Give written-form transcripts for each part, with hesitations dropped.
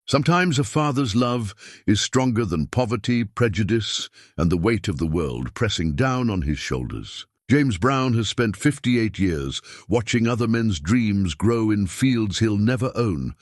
Sometimes a father's love is stronger than poverty, prejudice, and the weight of the world pressing down on his shoulders. James Brown has spent 58 years watching other men's dreams grow in fields he'll never own,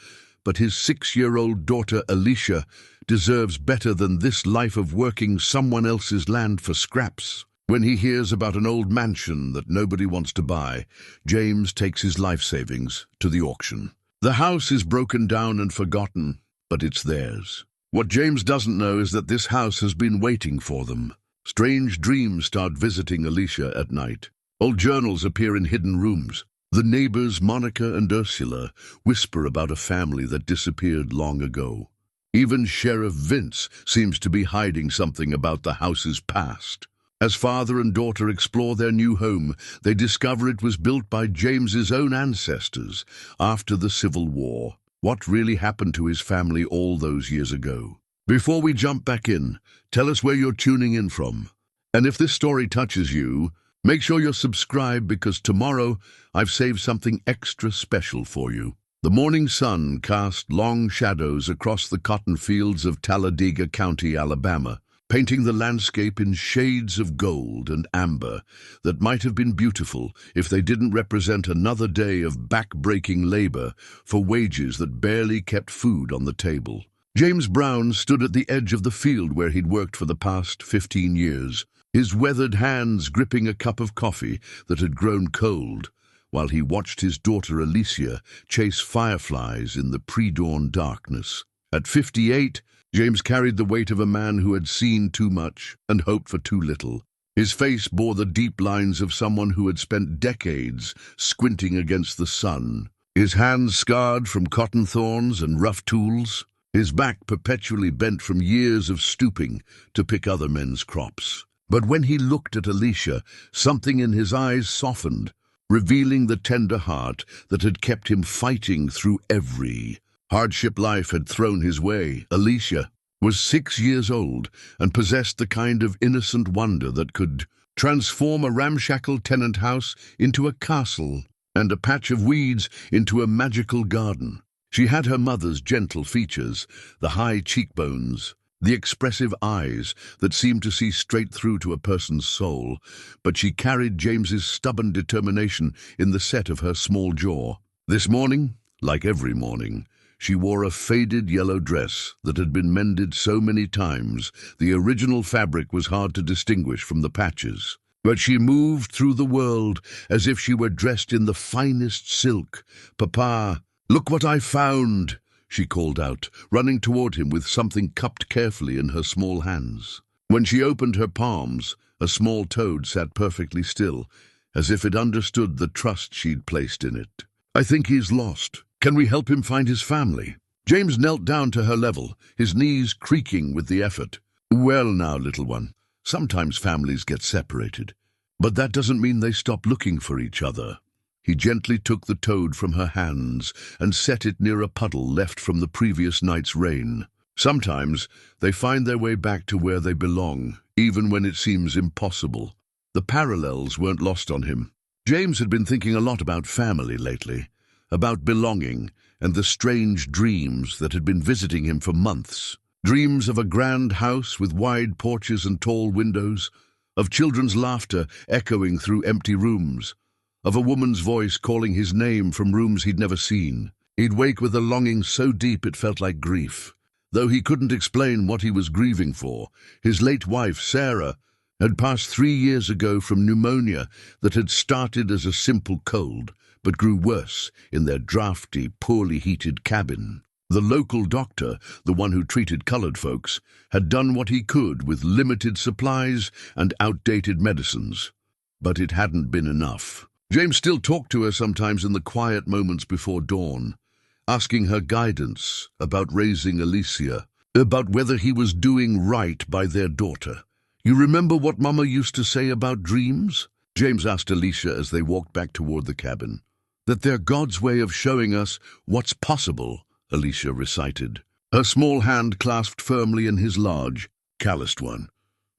but his 6-year-old daughter Alicia deserves better than this life of working someone else's land for scraps. When he hears about an old mansion that nobody wants to buy, James takes his life savings to the auction. The house is broken down and forgotten, but it's theirs. What James doesn't know is that this house has been waiting for them. Strange dreams start visiting Alicia at night. Old journals appear in hidden rooms. The neighbors, Monica and Ursula, whisper about a family that disappeared long ago. Even Sheriff Vince seems to be hiding something about the house's past. As father and daughter explore their new home, they discover it was built by James's own ancestors after the Civil War. What really happened to his family all those years ago? Before we jump back in, tell us where you're tuning in from. And if this story touches you, make sure you're subscribed because tomorrow I've saved something extra special for you. The morning sun cast long shadows across the cotton fields of Talladega County, Alabama, painting the landscape in shades of gold and amber that might have been beautiful if they didn't represent another day of back-breaking labor for wages that barely kept food on the table. James Brown stood at the edge of the field where he'd worked for the past 15 years, his weathered hands gripping a cup of coffee that had grown cold, while he watched his daughter Alicia chase fireflies in the pre-dawn darkness. At 58, James carried the weight of a man who had seen too much and hoped for too little. His face bore the deep lines of someone who had spent decades squinting against the sun, his hands scarred from cotton thorns and rough tools, his back perpetually bent from years of stooping to pick other men's crops. But when he looked at Alicia, something in his eyes softened, revealing the tender heart that had kept him fighting through every hardship life had thrown his way. Alicia was 6 years old and possessed the kind of innocent wonder that could transform a ramshackle tenant house into a castle and a patch of weeds into a magical garden. She had her mother's gentle features, the high cheekbones, the expressive eyes that seemed to see straight through to a person's soul, but she carried James's stubborn determination in the set of her small jaw. This morning, like every morning, she wore a faded yellow dress that had been mended so many times the original fabric was hard to distinguish from the patches. But she moved through the world as if she were dressed in the finest silk. "Papa, look what I found," she called out, running toward him with something cupped carefully in her small hands. When she opened her palms, a small toad sat perfectly still, as if it understood the trust she'd placed in it. "I think he's lost. Can we help him find his family?" James knelt down to her level, his knees creaking with the effort. "Well now, little one, sometimes families get separated, but that doesn't mean they stop looking for each other." He gently took the toad from her hands and set it near a puddle left from the previous night's rain. Sometimes they find their way back to where they belong, even when it seems impossible. The parallels weren't lost on him. James had been thinking a lot about family lately, about belonging and the strange dreams that had been visiting him for months. Dreams of a grand house with wide porches and tall windows, of children's laughter echoing through empty rooms, of a woman's voice calling his name from rooms he'd never seen. He'd wake with a longing so deep it felt like grief. Though he couldn't explain what he was grieving for, his late wife, Sarah, had passed 3 years ago from pneumonia that had started as a simple cold, but grew worse in their drafty, poorly heated cabin. The local doctor, the one who treated colored folks, had done what he could with limited supplies and outdated medicines. But it hadn't been enough. James still talked to her sometimes in the quiet moments before dawn, asking her guidance about raising Alicia, about whether he was doing right by their daughter. "You remember what Mama used to say about dreams?" James asked Alicia as they walked back toward the cabin. "That they're God's way of showing us what's possible," Alicia recited, her small hand clasped firmly in his large, calloused one.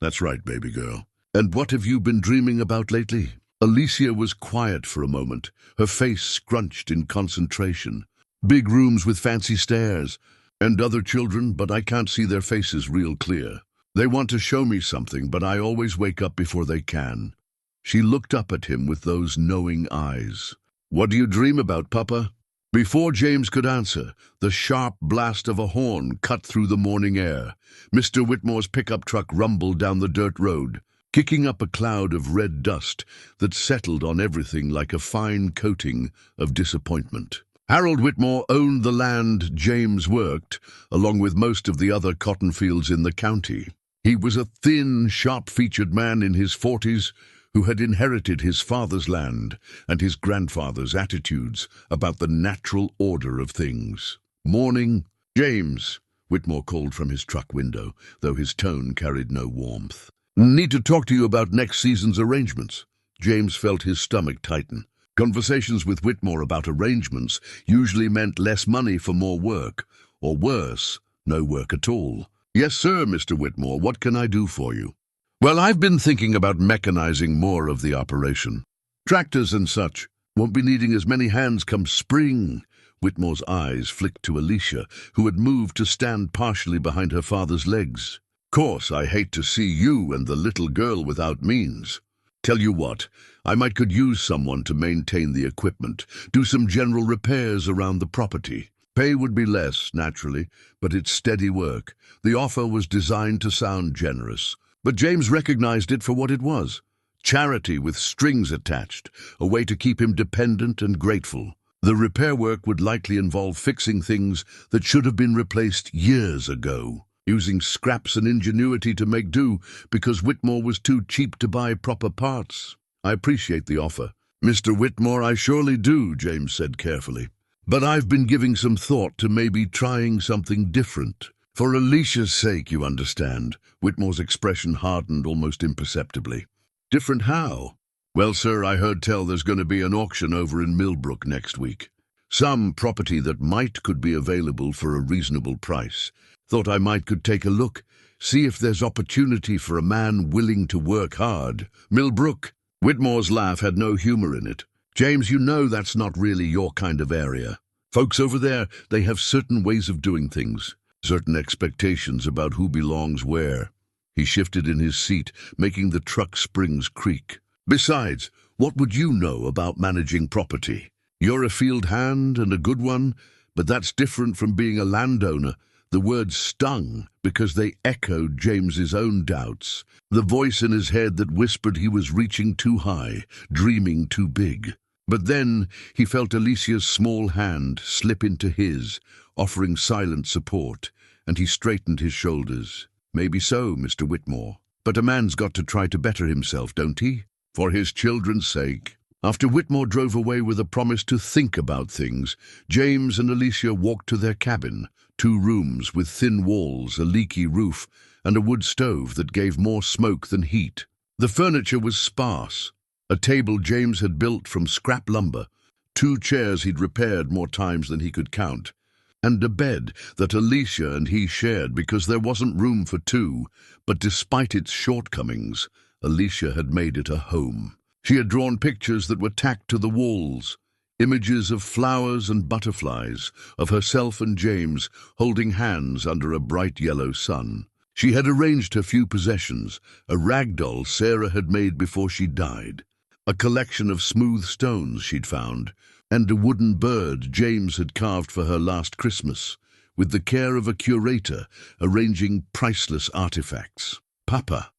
"That's right, baby girl. And what have you been dreaming about lately?" Alicia was quiet for a moment, her face scrunched in concentration. Big rooms with fancy stairs, And other children, but I can't see their faces real clear. They want to show me something, but I always wake up before they can." She looked up at him with those knowing eyes. "What do you dream about, Papa?" Before James could answer, the sharp blast of a horn cut through the morning air. Mr. Whitmore's pickup truck rumbled down the dirt road, kicking up a cloud of red dust that settled on everything like a fine coating of disappointment. Harold Whitmore owned the land James worked, along with most of the other cotton fields in the county. He was a thin, sharp-featured man in his 40s who had inherited his father's land and his grandfather's attitudes about the natural order of things. "Morning, James," Whitmore called from his truck window, though his tone carried no warmth. "Need to talk to you about next season's arrangements." James felt his stomach tighten. Conversations with Whitmore about arrangements usually meant less money for more work, or worse, no work at all. "Yes, sir, Mr. Whitmore, what can I do for you?" "Well, I've been thinking about mechanizing more of the operation. Tractors and such. Won't be needing as many hands come spring." Whitmore's eyes flicked to Alicia, who had moved to stand partially behind her father's legs. "Course, I hate to see you and the little girl without means. Tell you what, I could use someone to maintain the equipment, do some general repairs around the property. Pay would be less, naturally, but it's steady work. The offer was designed to sound generous, but James recognized it for what it was. Charity with strings attached, a way to keep him dependent and grateful. The repair work would likely involve fixing things that should have been replaced years ago, using scraps and ingenuity to make do because Whitmore was too cheap to buy proper parts. "I appreciate the offer." "Mr. Whitmore, I surely do," James said carefully. "But I've been giving some thought to maybe trying something different. For Alicia's sake, you understand." Whitmore's expression hardened almost imperceptibly. "Different how?" "Well, sir, I heard tell there's going to be an auction over in Millbrook next week. Some property that could be available for a reasonable price. Thought I could take a look, see if there's opportunity for a man willing to work hard." "Millbrook?" Whitmore's laugh had no humor in it. "James, you know that's not really your kind of area. Folks over there, they have certain ways of doing things, certain expectations about who belongs where." He shifted in his seat, making the truck springs creak. "Besides, what would you know about managing property? You're a field hand and a good one, but that's different from being a landowner." The words stung because they echoed James's own doubts, the voice in his head that whispered he was reaching too high, dreaming too big. But then he felt Alicia's small hand slip into his, offering silent support, and he straightened his shoulders. "Maybe so, Mr. Whitmore. But a man's got to try to better himself, don't he? For his children's sake." After Whitmore drove away with a promise to think about things, James and Alicia walked to their cabin, 2 rooms with thin walls, a leaky roof, and a wood stove that gave more smoke than heat. The furniture was sparse. A table James had built from scrap lumber, 2 chairs he'd repaired more times than he could count, and a bed that Alicia and he shared because there wasn't room for 2, but despite its shortcomings, Alicia had made it a home. She had drawn pictures that were tacked to the walls, images of flowers and butterflies, of herself and James holding hands under a bright yellow sun. She had arranged her few possessions, a rag doll Sarah had made before she died, a collection of smooth stones she'd found, and a wooden bird James had carved for her last Christmas, with the care of a curator arranging priceless artifacts. "Papa,"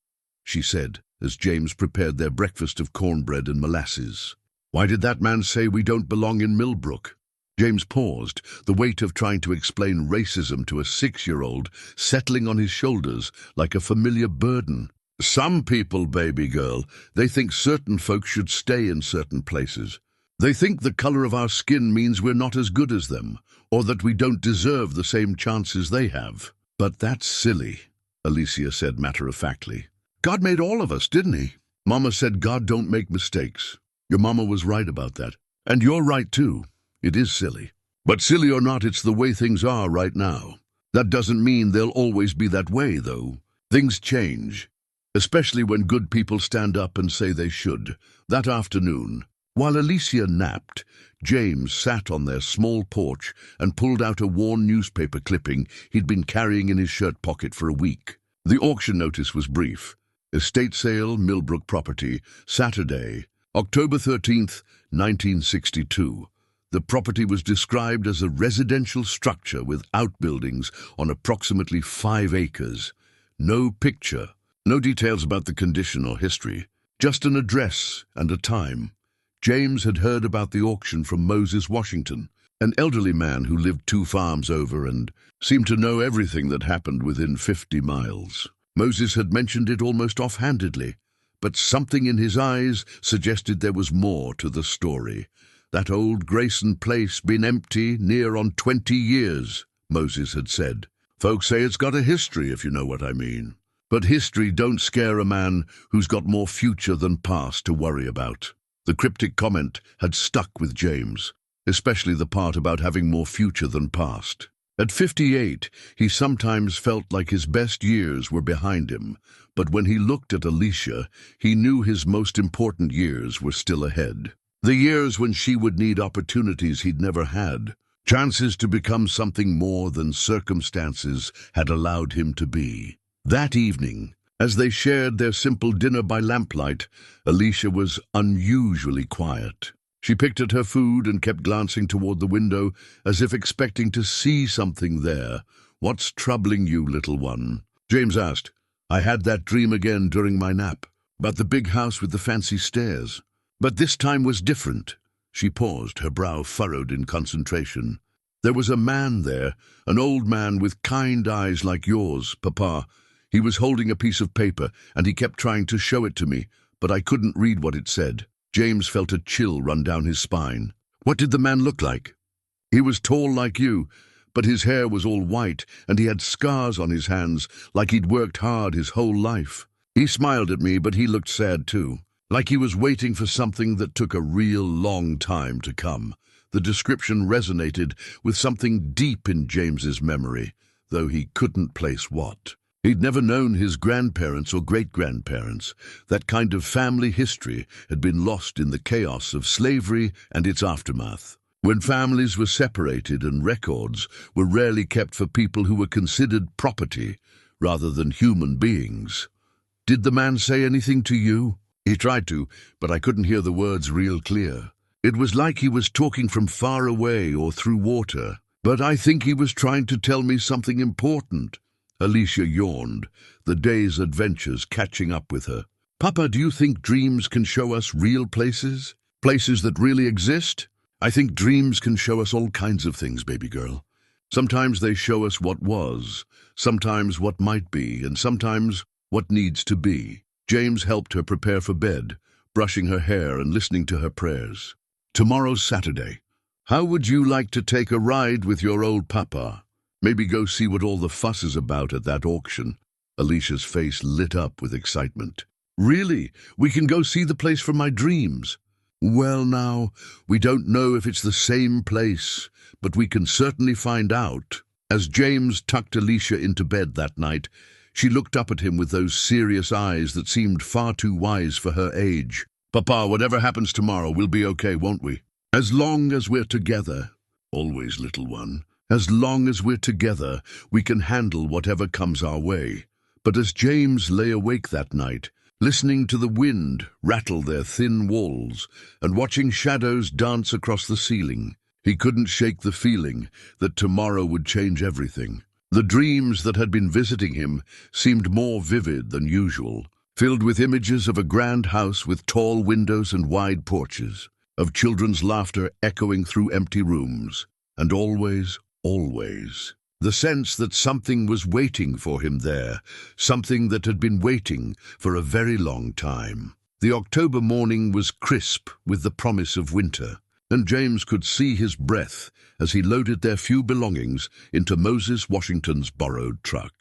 she said, as James prepared their breakfast of cornbread and molasses, "why did that man say we don't belong in Millbrook?" James paused, the weight of trying to explain racism to a 6-year-old settling on his shoulders like a familiar burden. "Some people, baby girl, they think certain folks should stay in certain places. They think the color of our skin means we're not as good as them, or that we don't deserve the same chances they have." "But that's silly," Alicia said matter-of-factly. "God made all of us, didn't he? Mama said God don't make mistakes. Your mama was right about that. And you're right, too. It is silly. But silly or not, it's the way things are right now. That doesn't mean they'll always be that way, though. Things change, especially when good people stand up and say they should." That afternoon, while Alicia napped, James sat on their small porch and pulled out a worn newspaper clipping he'd been carrying in his shirt pocket for a week. The auction notice was brief. Estate sale, Millbrook property, Saturday, October 13th, 1962. The property was described as a residential structure with outbuildings on approximately 5 acres. No picture, no details about the condition or history, just an address and a time. James had heard about the auction from Moses Washington, an elderly man who lived 2 farms over and seemed to know everything that happened within 50 miles. Moses had mentioned it almost offhandedly, but something in his eyes suggested there was more to the story. That old Grayson place been empty near on 20 years, Moses had said. Folks say it's got a history, if you know what I mean. But history don't scare a man who's got more future than past to worry about. The cryptic comment had stuck with James, especially the part about having more future than past. At 58, he sometimes felt like his best years were behind him, but when he looked at Alicia, he knew his most important years were still ahead. The years when she would need opportunities he'd never had, chances to become something more than circumstances had allowed him to be. That evening, as they shared their simple dinner by lamplight, Alicia was unusually quiet. She picked at her food and kept glancing toward the window as if expecting to see something there. "What's troubling you, little one?" James asked. "I had that dream again during my nap, about the big house with the fancy stairs. But this time was different." She paused, her brow furrowed in concentration. "There was a man there, an old man with kind eyes like yours, Papa. He was holding a piece of paper, and he kept trying to show it to me, but I couldn't read what it said." James felt a chill run down his spine. "What did the man look like?" "He was tall like you, but his hair was all white, and he had scars on his hands, like he'd worked hard his whole life. He smiled at me, but he looked sad too, like he was waiting for something that took a real long time to come." The description resonated with something deep in James's memory, though he couldn't place what. He'd never known his grandparents or great-grandparents. That kind of family history had been lost in the chaos of slavery and its aftermath. When families were separated and records were rarely kept for people who were considered property rather than human beings. "Did the man say anything to you?" "He tried to, but I couldn't hear the words real clear. It was like he was talking from far away or through water. But I think he was trying to tell me something important." Alicia yawned, the day's adventures catching up with her. "Papa, do you think dreams can show us real places? Places that really exist?" "I think dreams can show us all kinds of things, baby girl. Sometimes they show us what was, sometimes what might be, and sometimes what needs to be." James helped her prepare for bed, brushing her hair and listening to her prayers. "Tomorrow's Saturday. How would you like to take a ride with your old papa? Maybe go see what all the fuss is about at that auction." Alicia's face lit up with excitement. "Really? We can go see the place from my dreams?" "Well now, we don't know if it's the same place, but we can certainly find out." As James tucked Alicia into bed that night, she looked up at him with those serious eyes that seemed far too wise for her age. "Papa, whatever happens tomorrow, we'll be okay, won't we? As long as we're together." "Always, little one. As long as we're together, we can handle whatever comes our way." But as James lay awake that night, listening to the wind rattle their thin walls and watching shadows dance across the ceiling, he couldn't shake the feeling that tomorrow would change everything. The dreams that had been visiting him seemed more vivid than usual, filled with images of a grand house with tall windows and wide porches, of children's laughter echoing through empty rooms, and always, the sense that something was waiting for him there, something that had been waiting for a very long time. The October morning was crisp with the promise of winter, and James could see his breath as he loaded their few belongings into Moses Washington's borrowed truck.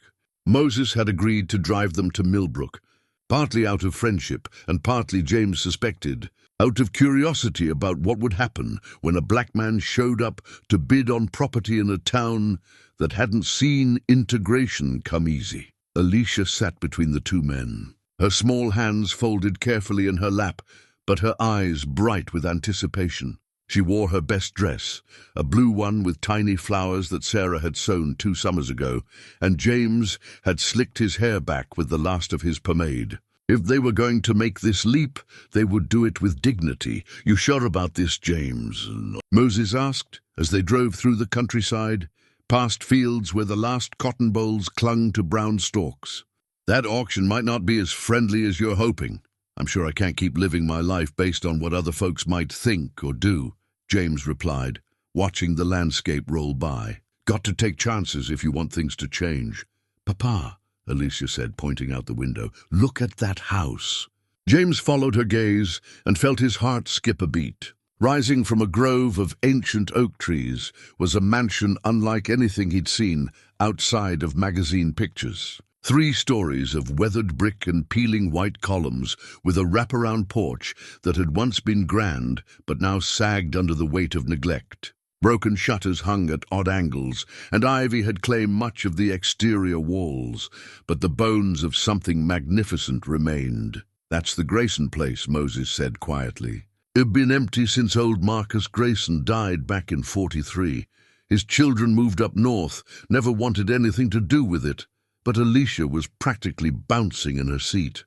Moses had agreed to drive them to Millbrook, partly out of friendship and partly, James suspected, out of curiosity about what would happen when a black man showed up to bid on property in a town that hadn't seen integration come easy. Alicia sat between the two men, her small hands folded carefully in her lap, but her eyes bright with anticipation. She wore her best dress, a blue one with tiny flowers that Sarah had sewn 2 summers ago, and James had slicked his hair back with the last of his pomade. If they were going to make this leap, they would do it with dignity. "You sure about this, James?" Moses asked, as they drove through the countryside, past fields where the last cotton bolls clung to brown stalks. "That auction might not be as friendly as you're hoping. I'm sure I can't keep living my life based on what other folks might think or do," James replied, watching the landscape roll by. "Got to take chances if you want things to change." "Papa," Alicia said, pointing out the window, "look at that house." James followed her gaze and felt his heart skip a beat. Rising from a grove of ancient oak trees was a mansion unlike anything he'd seen outside of magazine pictures. 3 stories of weathered brick and peeling white columns, with a wraparound porch that had once been grand but now sagged under the weight of neglect. Broken shutters hung at odd angles, and ivy had claimed much of the exterior walls, but the bones of something magnificent remained. "That's the Grayson place," Moses said quietly. "It'd been empty since old Marcus Grayson died back in 43. His children moved up north, never wanted anything to do with it. But Alicia was practically bouncing in her seat.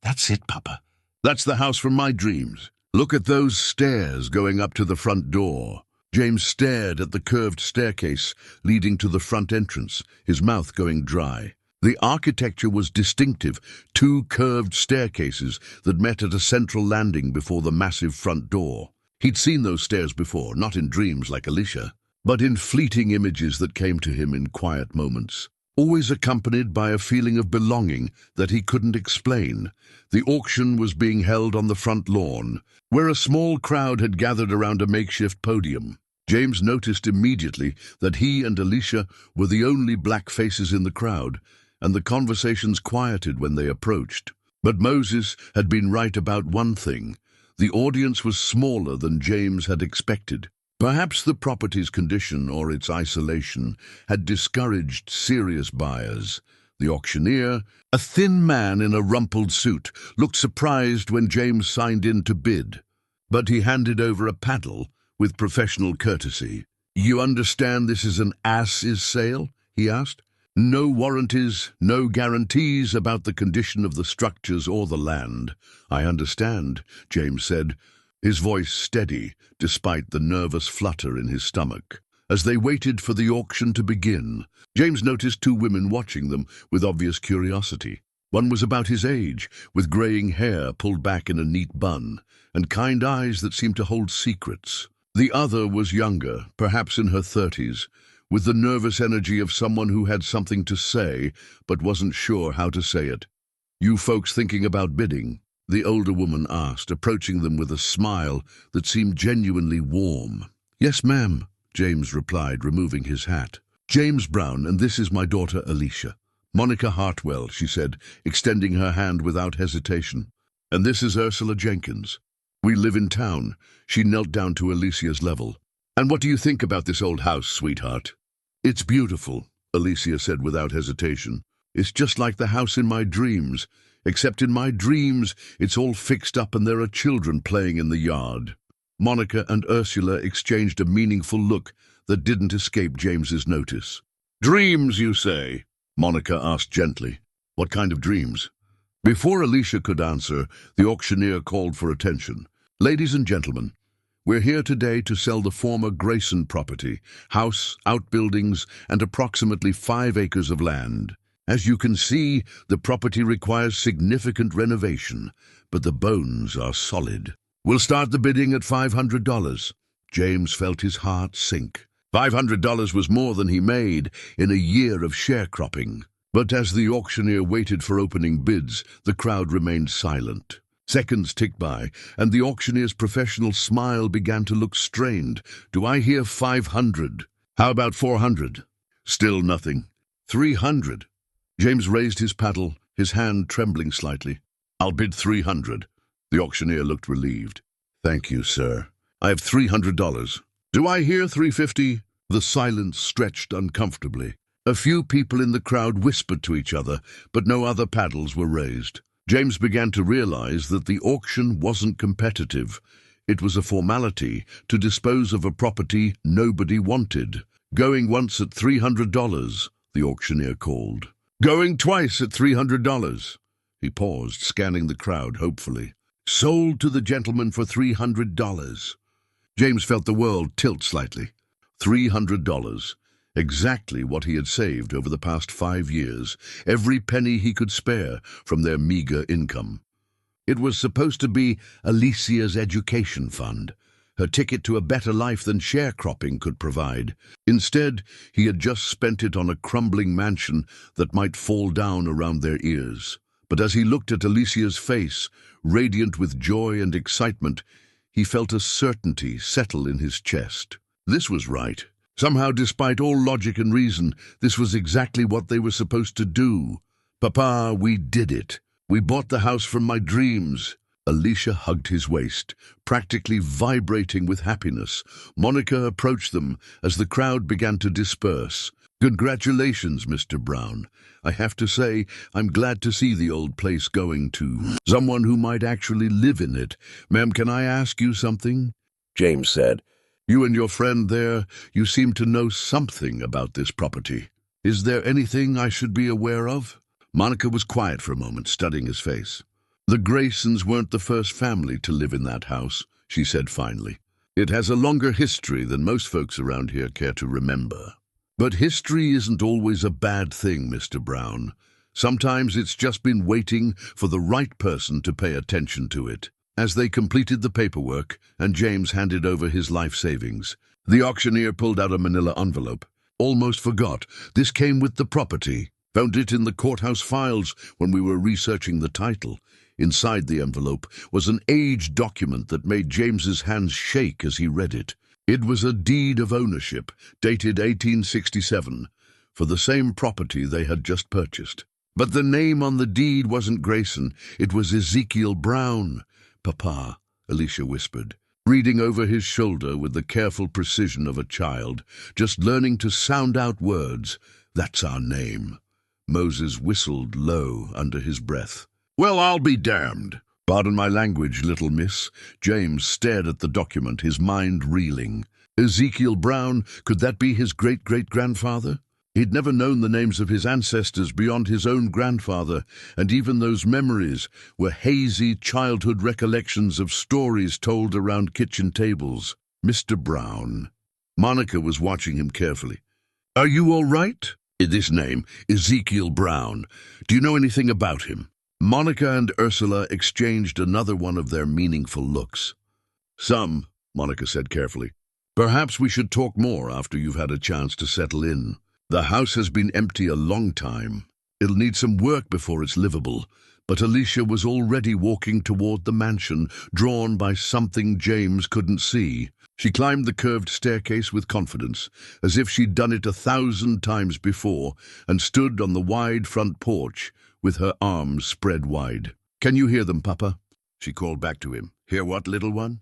"That's it, Papa. That's the house from my dreams. Look at those stairs going up to the front door." James stared at the curved staircase leading to the front entrance, his mouth going dry. The architecture was distinctive, 2 curved staircases that met at a central landing before the massive front door. He'd seen those stairs before, not in dreams like Alicia, but in fleeting images that came to him in quiet moments, always accompanied by a feeling of belonging that he couldn't explain. The auction was being held on the front lawn, where a small crowd had gathered around a makeshift podium. James noticed immediately that he and Alicia were the only black faces in the crowd, and the conversations quieted when they approached. But Moses had been right about one thing. The audience was smaller than James had expected. Perhaps the property's condition or its isolation had discouraged serious buyers. The auctioneer, a thin man in a rumpled suit, looked surprised when James signed in to bid. But he handed over a paddle with professional courtesy. "You understand this is an ass's sale?" he asked. "No warranties, no guarantees about the condition of the structures or the land." "I understand," James said, his voice steady despite the nervous flutter in his stomach. As they waited for the auction to begin, James noticed 2 women watching them with obvious curiosity. One was about his age, with graying hair pulled back in a neat bun, and kind eyes that seemed to hold secrets. The other was younger, perhaps in her 30s, with the nervous energy of someone who had something to say but wasn't sure how to say it. "You folks thinking about bidding?" the older woman asked, approaching them with a smile that seemed genuinely warm. "Yes, ma'am," James replied, removing his hat. "James Brown, and this is my daughter Alicia." "Monica Hartwell," she said, extending her hand without hesitation. "And this is Ursula Jenkins. We live in town." She knelt down to Alicia's level. "And what do you think about this old house, sweetheart?" "It's beautiful," Alicia said without hesitation. "It's just like the house in my dreams, except in my dreams it's all fixed up and there are children playing in the yard." Monica and Ursula exchanged a meaningful look that didn't escape James's notice. "Dreams, you say?" Monica asked gently. "What kind of dreams?" Before Alicia could answer, the auctioneer called for attention. "Ladies and gentlemen, we're here today to sell the former Grayson property, house, outbuildings, and approximately 5 acres of land. As you can see, the property requires significant renovation, but the bones are solid. We'll start the bidding at $500. James felt his heart sink. $500 was more than he made in a year of sharecropping. But as the auctioneer waited for opening bids, the crowd remained silent. Seconds ticked by, and the auctioneer's professional smile began to look strained. "Do I hear 500? How about 400? Still nothing. 300. James raised his paddle, his hand trembling slightly. "I'll bid 300. The auctioneer looked relieved. "Thank you, sir. I have $300. "Do I hear 350? The silence stretched uncomfortably. A few people in the crowd whispered to each other, but no other paddles were raised. James began to realize that the auction wasn't competitive. It was a formality to dispose of a property nobody wanted. Going once at $300, the auctioneer called. Going twice at $300. He paused, scanning the crowd hopefully. Sold to the gentleman for $300. James felt the world tilt slightly. $300. Exactly what he had saved over the past 5 years, every penny he could spare from their meager income. It was supposed to be Alicia's education fund, her ticket to a better life than sharecropping could provide. Instead, he had just spent it on a crumbling mansion that might fall down around their ears. But as he looked at Alicia's face, radiant with joy and excitement, he felt a certainty settle in his chest. This was right. Somehow, despite all logic and reason, this was exactly what they were supposed to do. Papa, we did it. We bought the house from my dreams. Alicia hugged his waist, practically vibrating with happiness. Monica approached them as the crowd began to disperse. Congratulations, Mr. Brown. I have to say, I'm glad to see the old place going to someone who might actually live in it. Ma'am, can I ask you something? James said. You and your friend there, you seem to know something about this property. Is there anything I should be aware of? Monica was quiet for a moment, studying his face. The Graysons weren't the first family to live in that house, she said finally. It has a longer history than most folks around here care to remember. But history isn't always a bad thing, Mr. Brown. Sometimes it's just been waiting for the right person to pay attention to it. As they completed the paperwork and James handed over his life savings, the auctioneer pulled out a manila envelope. Almost forgot, this came with the property. Found it in the courthouse files when we were researching the title. Inside the envelope was an aged document that made James's hands shake as he read it. It was a deed of ownership, dated 1867, for the same property they had just purchased. But the name on the deed wasn't Grayson, it was Ezekiel Brown. Papa, Alicia whispered, reading over his shoulder with the careful precision of a child, just learning to sound out words. That's our name. Moses whistled low under his breath. Well, I'll be damned. Pardon my language, little miss. James stared at the document, his mind reeling. Ezekiel Brown, could that be his great-great-grandfather? He'd never known the names of his ancestors beyond his own grandfather, and even those memories were hazy childhood recollections of stories told around kitchen tables. Mr. Brown. Monica was watching him carefully. Are you all right? This name, Ezekiel Brown. Do you know anything about him? Monica and Ursula exchanged another one of their meaningful looks. Some, Monica said carefully. Perhaps we should talk more after you've had a chance to settle in. The house has been empty a long time. It'll need some work before it's livable. But Alicia was already walking toward the mansion, drawn by something James couldn't see. She climbed the curved staircase with confidence, as if she'd done it 1,000 times before, and stood on the wide front porch with her arms spread wide. Can you hear them, Papa? She called back to him. Hear what, little one?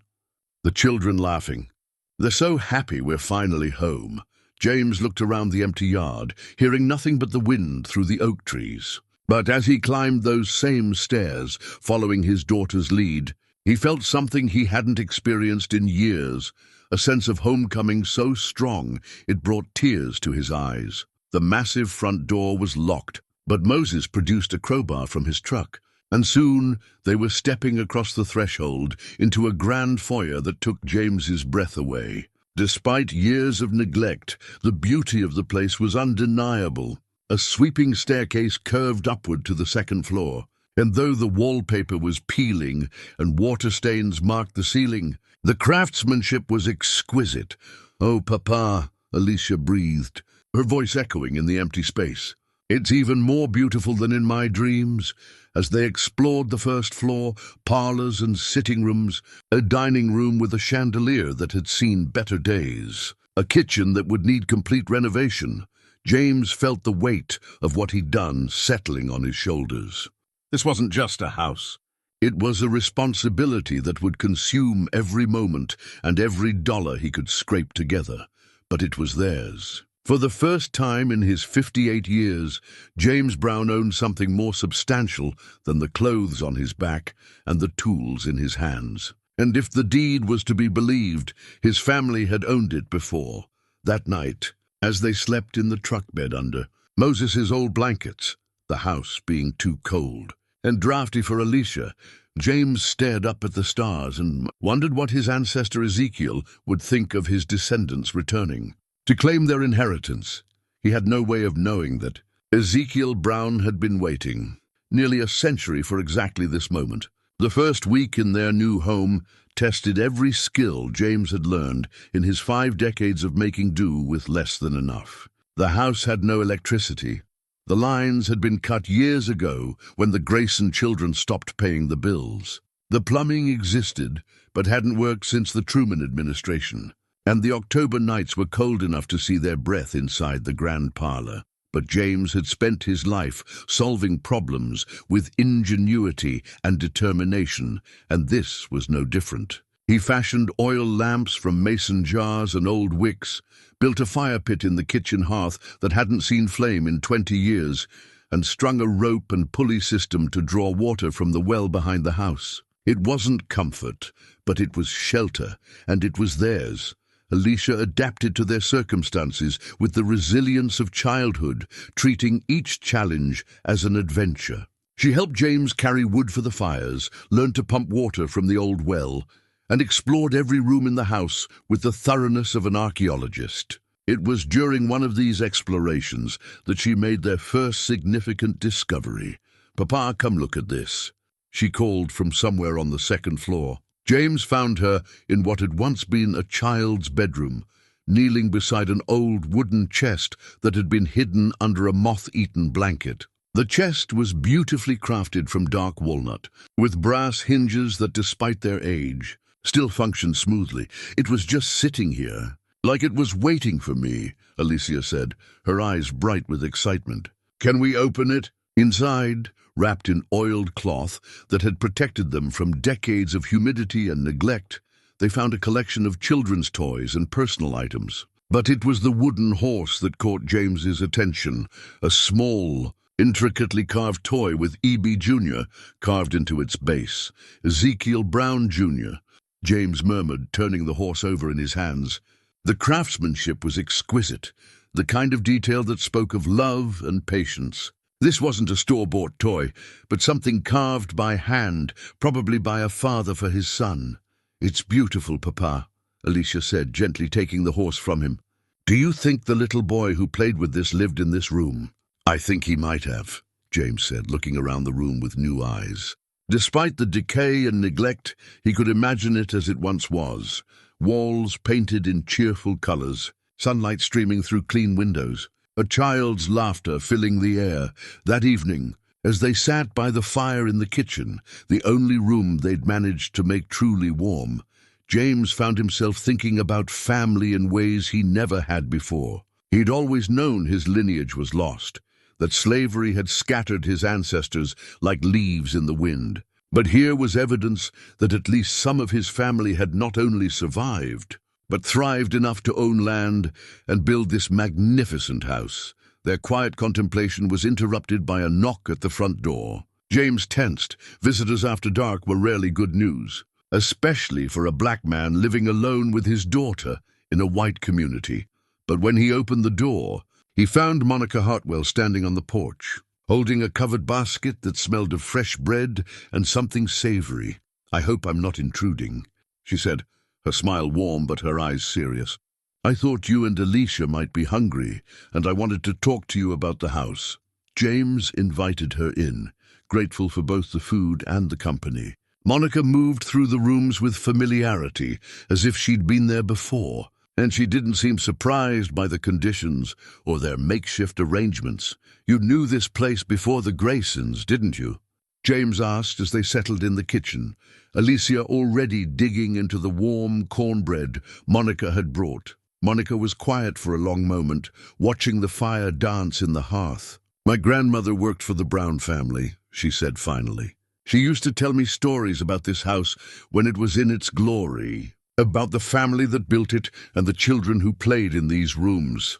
The children laughing. They're so happy we're finally home. James looked around the empty yard, hearing nothing but the wind through the oak trees. But as he climbed those same stairs, following his daughter's lead, he felt something he hadn't experienced in years, a sense of homecoming so strong it brought tears to his eyes. The massive front door was locked, but Moses produced a crowbar from his truck, and soon they were stepping across the threshold into a grand foyer that took James's breath away. Despite years of neglect, the beauty of the place was undeniable. A sweeping staircase curved upward to the second floor, and though the wallpaper was peeling and water stains marked the ceiling, the craftsmanship was exquisite. Oh, Papa, Alicia breathed, her voice echoing in the empty space. It's even more beautiful than in my dreams. As they explored the first floor, parlors and sitting rooms, a dining room with a chandelier that had seen better days, a kitchen that would need complete renovation, James felt the weight of what he'd done settling on his shoulders. This wasn't just a house. It was a responsibility that would consume every moment and every dollar he could scrape together. But it was theirs. For the first time in his 58 years, James Brown owned something more substantial than the clothes on his back and the tools in his hands. And if the deed was to be believed, his family had owned it before. That night, as they slept in the truck bed under Moses's old blankets, the house being too cold and drafty for Alicia, James stared up at the stars and wondered what his ancestor Ezekiel would think of his descendants returning to claim their inheritance. He had no way of knowing that Ezekiel Brown had been waiting nearly a century for exactly this moment. The first week in their new home tested every skill James had learned in his 5 decades of making do with less than enough. The house had no electricity. The lines had been cut years ago when the Grayson children stopped paying the bills. The plumbing existed, but hadn't worked since the Truman administration, and the October nights were cold enough to see their breath inside the grand parlor. But James had spent his life solving problems with ingenuity and determination, and this was no different. He fashioned oil lamps from mason jars and old wicks, built a fire pit in the kitchen hearth that hadn't seen flame in 20 years, and strung a rope and pulley system to draw water from the well behind the house. It wasn't comfort, but it was shelter, and it was theirs. Alicia adapted to their circumstances with the resilience of childhood, treating each challenge as an adventure. She helped James carry wood for the fires, learned to pump water from the old well, and explored every room in the house with the thoroughness of an archaeologist. It was during one of these explorations that she made their first significant discovery. "Papa, come look at this," she called from somewhere on the second floor. James found her in what had once been a child's bedroom, kneeling beside an old wooden chest that had been hidden under a moth-eaten blanket. The chest was beautifully crafted from dark walnut, with brass hinges that, despite their age, still functioned smoothly. "It was just sitting here, like it was waiting for me," Alicia said, her eyes bright with excitement. "Can we open it?" Inside, wrapped in oiled cloth that had protected them from decades of humidity and neglect, they found a collection of children's toys and personal items. But it was the wooden horse that caught James's attention, a small, intricately carved toy with E.B. Jr. carved into its base. "Ezekiel Brown, Jr.," James murmured, turning the horse over in his hands. The craftsmanship was exquisite, the kind of detail that spoke of love and patience. This wasn't a store-bought toy, but something carved by hand, probably by a father for his son. "It's beautiful, Papa," Alicia said, gently taking the horse from him. "Do you think the little boy who played with this lived in this room?" "I think he might have," James said, looking around the room with new eyes. Despite the decay and neglect, he could imagine it as it once was. Walls painted in cheerful colors, sunlight streaming through clean windows, a child's laughter filling the air. That evening, as they sat by the fire in the kitchen, the only room they'd managed to make truly warm, James found himself thinking about family in ways he never had before. He'd always known his lineage was lost, that slavery had scattered his ancestors like leaves in the wind. But here was evidence that at least some of his family had not only survived, but thrived enough to own land and build this magnificent house. Their quiet contemplation was interrupted by a knock at the front door. James tensed. Visitors after dark were rarely good news, especially for a black man living alone with his daughter in a white community. But when he opened the door, he found Monica Hartwell standing on the porch, holding a covered basket that smelled of fresh bread and something savory. "I hope I'm not intruding," she said, her smile warm but her eyes serious. "I thought you and Alicia might be hungry, and I wanted to talk to you about the house." James invited her in, grateful for both the food and the company. Monica moved through the rooms with familiarity, as if she'd been there before, and she didn't seem surprised by the conditions or their makeshift arrangements. "You knew this place before the Graysons, didn't you?" James asked as they settled in the kitchen, Alicia already digging into the warm cornbread Monica had brought. Monica was quiet for a long moment, watching the fire dance in the hearth. "My grandmother worked for the Brown family," she said finally. "She used to tell me stories about this house when it was in its glory, about the family that built it and the children who played in these rooms.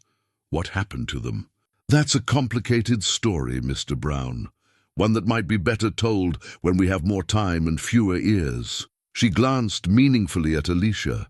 What happened to them?" "That's a complicated story, Mr. Brown. One that might be better told when we have more time and fewer ears." She glanced meaningfully at Alicia,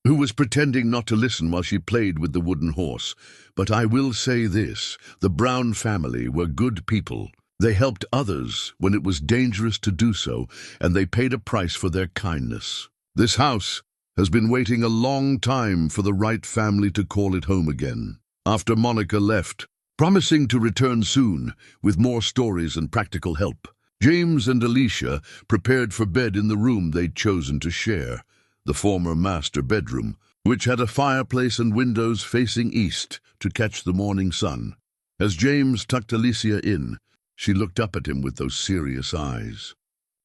who was pretending not to listen while she played with the wooden horse. But I will say this, the Brown family were good people. They helped others when it was dangerous to do so, and they paid a price for their kindness. This house has been waiting a long time for the right family to call it home again. After Monica left, promising to return soon with more stories and practical help, James and Alicia prepared for bed in the room they'd chosen to share, the former master bedroom, which had a fireplace and windows facing east to catch the morning sun. As James tucked Alicia in, she looked up at him with those serious eyes.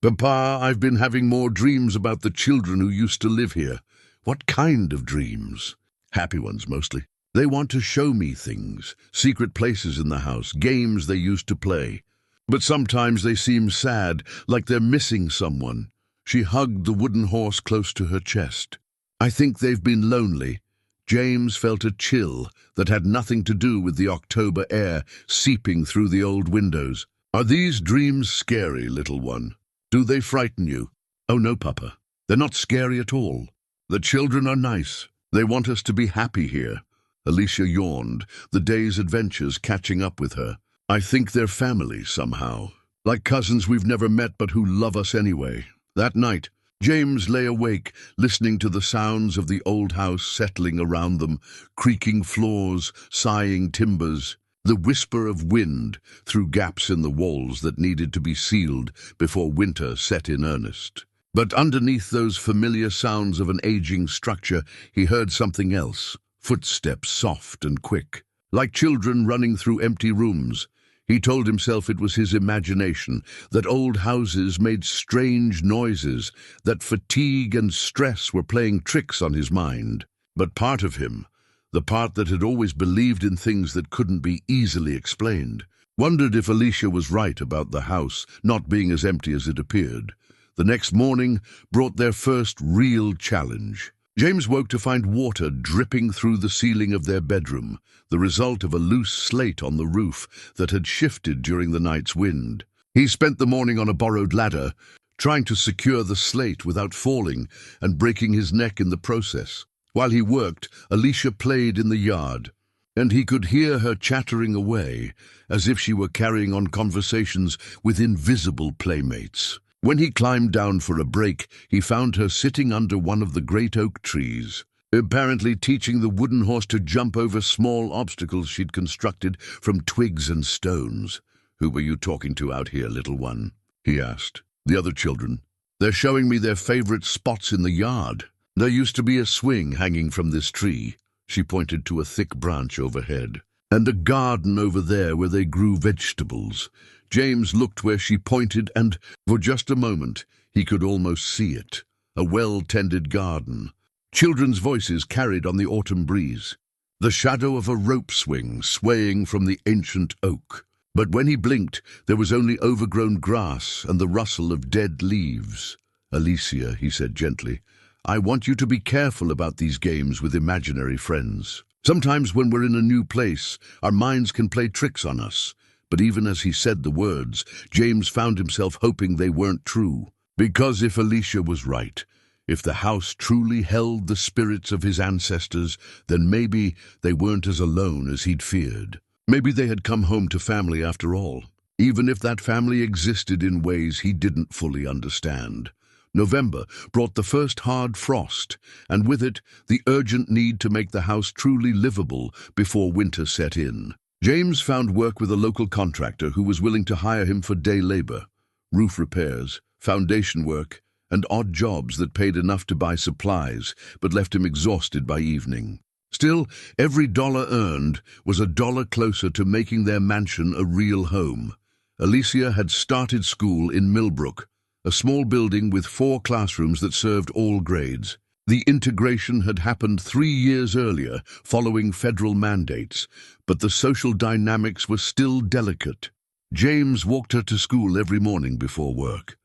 "Papa, I've been having more dreams about the children who used to live here." "What kind of dreams?" "Happy ones, mostly. They want to show me things, secret places in the house, games they used to play. But sometimes they seem sad, like they're missing someone." She hugged the wooden horse close to her chest. "I think they've been lonely." James felt a chill that had nothing to do with the October air seeping through the old windows. "Are these dreams scary, little one? Do they frighten you?" "Oh no, Papa. They're not scary at all. The children are nice. They want us to be happy here." Alicia yawned, the day's adventures catching up with her. "I think they're family somehow, like cousins we've never met but who love us anyway." That night, James lay awake, listening to the sounds of the old house settling around them, creaking floors, sighing timbers, the whisper of wind through gaps in the walls that needed to be sealed before winter set in earnest. But underneath those familiar sounds of an aging structure, he heard something else, footsteps soft and quick, like children running through empty rooms. He told himself it was his imagination, that old houses made strange noises, that fatigue and stress were playing tricks on his mind. But part of him, the part that had always believed in things that couldn't be easily explained, wondered if Alicia was right about the house not being as empty as it appeared. The next morning brought their first real challenge. James woke to find water dripping through the ceiling of their bedroom, the result of a loose slate on the roof that had shifted during the night's wind. He spent the morning on a borrowed ladder, trying to secure the slate without falling and breaking his neck in the process. While he worked, Alicia played in the yard, and he could hear her chattering away, as if she were carrying on conversations with invisible playmates. When he climbed down for a break, he found her sitting under one of the great oak trees, apparently teaching the wooden horse to jump over small obstacles she'd constructed from twigs and stones. "Who were you talking to out here, little one?" he asked. "The other children. They're showing me their favorite spots in the yard. There used to be a swing hanging from this tree." She pointed to a thick branch overhead. "And a garden over there where they grew vegetables." James looked where she pointed, and for just a moment he could almost see it. A well-tended garden. Children's voices carried on the autumn breeze. The shadow of a rope swing swaying from the ancient oak. But when he blinked, there was only overgrown grass and the rustle of dead leaves. "Alicia," he said gently, "I want you to be careful about these games with imaginary friends. Sometimes when we're in a new place, our minds can play tricks on us." But even as he said the words, James found himself hoping they weren't true. Because if Alicia was right, if the house truly held the spirits of his ancestors, then maybe they weren't as alone as he'd feared. Maybe they had come home to family after all, even if that family existed in ways he didn't fully understand. November brought the first hard frost, and with it the urgent need to make the house truly livable before winter set in. James found work with a local contractor who was willing to hire him for day labor, roof repairs, foundation work, and odd jobs that paid enough to buy supplies but left him exhausted by evening. Still, every dollar earned was a dollar closer to making their mansion a real home. Alicia had started school in Millbrook, a small building with 4 classrooms that served all grades. The integration had happened 3 years earlier, following federal mandates, but the social dynamics were still delicate. James walked her to school every morning before work,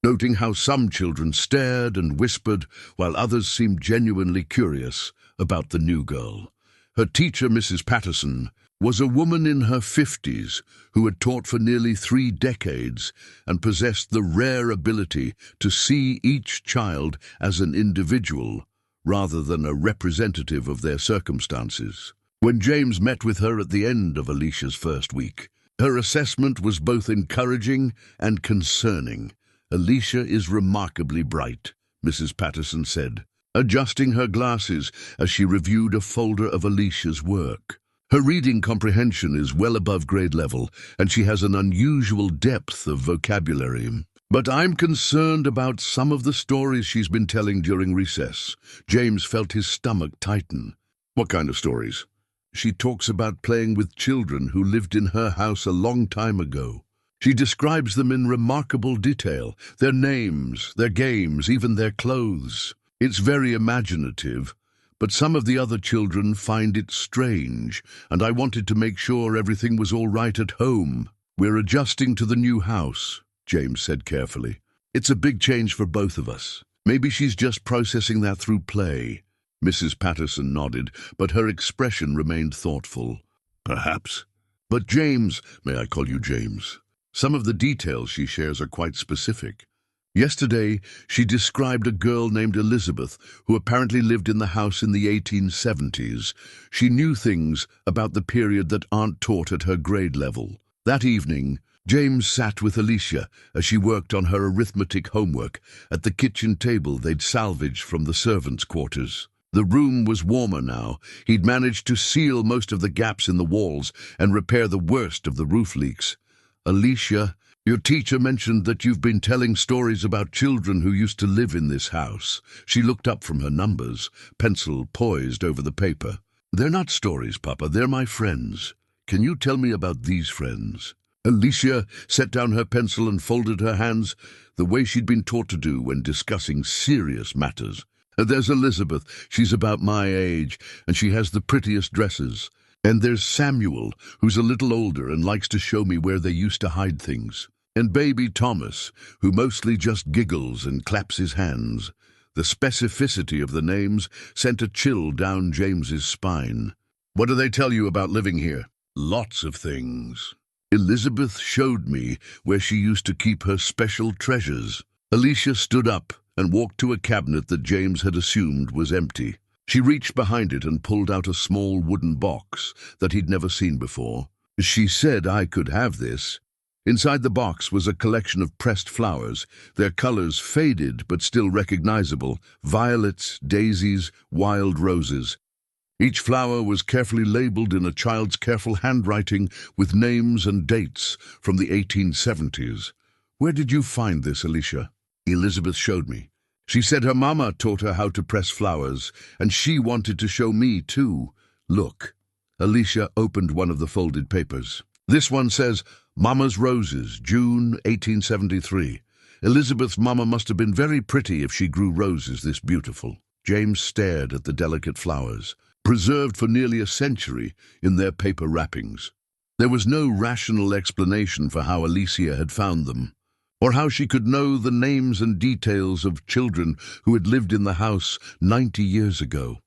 noting how some children stared and whispered, while others seemed genuinely curious about the new girl. Her teacher, Mrs. Patterson, was a woman in her 50s who had taught for nearly 3 decades and possessed the rare ability to see each child as an individual rather than a representative of their circumstances. When James met with her at the end of Alicia's first week, her assessment was both encouraging and concerning. "Alicia is remarkably bright," Mrs. Patterson said, adjusting her glasses as she reviewed a folder of Alicia's work. "Her reading comprehension is well above grade level, and she has an unusual depth of vocabulary. But I'm concerned about some of the stories she's been telling during recess." James felt his stomach tighten. "What kind of stories?" "She talks about playing with children who lived in her house a long time ago. She describes them in remarkable detail, their names, their games, even their clothes. It's very imaginative, but some of the other children find it strange, and I wanted to make sure everything was all right at home." "We're adjusting to the new house," James said carefully. "It's a big change for both of us. Maybe she's just processing that through play." Mrs. Patterson nodded, but her expression remained thoughtful. "Perhaps. But James, may I call you James? Some of the details she shares are quite specific. Yesterday, she described a girl named Elizabeth who apparently lived in the house in the 1870s. She knew things about the period that aren't taught at her grade level." That evening, James sat with Alicia as she worked on her arithmetic homework at the kitchen table they'd salvaged from the servants' quarters. The room was warmer now. He'd managed to seal most of the gaps in the walls and repair the worst of the roof leaks. "Alicia, your teacher mentioned that you've been telling stories about children who used to live in this house." She looked up from her numbers, pencil poised over the paper. "They're not stories, Papa. They're my friends. Can you tell me about these friends?" Alicia set down her pencil and folded her hands the way she'd been taught to do when discussing serious matters. "There's Elizabeth. She's about my age, and she has the prettiest dresses. And there's Samuel, who's a little older and likes to show me where they used to hide things. And baby Thomas, who mostly just giggles and claps his hands." The specificity of the names sent a chill down James's spine. "What do they tell you about living here?" "Lots of things. Elizabeth showed me where she used to keep her special treasures." Alicia stood up and walked to a cabinet that James had assumed was empty. She reached behind it and pulled out a small wooden box that he'd never seen before. "She said I could have this." Inside the box was a collection of pressed flowers, their colors faded but still recognizable: violets, daisies, wild roses. Each flower was carefully labeled in a child's careful handwriting with names and dates from the 1870s. "Where did you find this, Alicia?" "Elizabeth showed me. She said her mama taught her how to press flowers, and she wanted to show me too. Look." Alicia opened one of the folded papers. "This one says, 'Mama's Roses, June 1873. Elizabeth's mama must have been very pretty if she grew roses this beautiful." James stared at the delicate flowers, preserved for nearly a century in their paper wrappings. There was no rational explanation for how Alicia had found them, or how she could know the names and details of children who had lived in the house 90 years ago.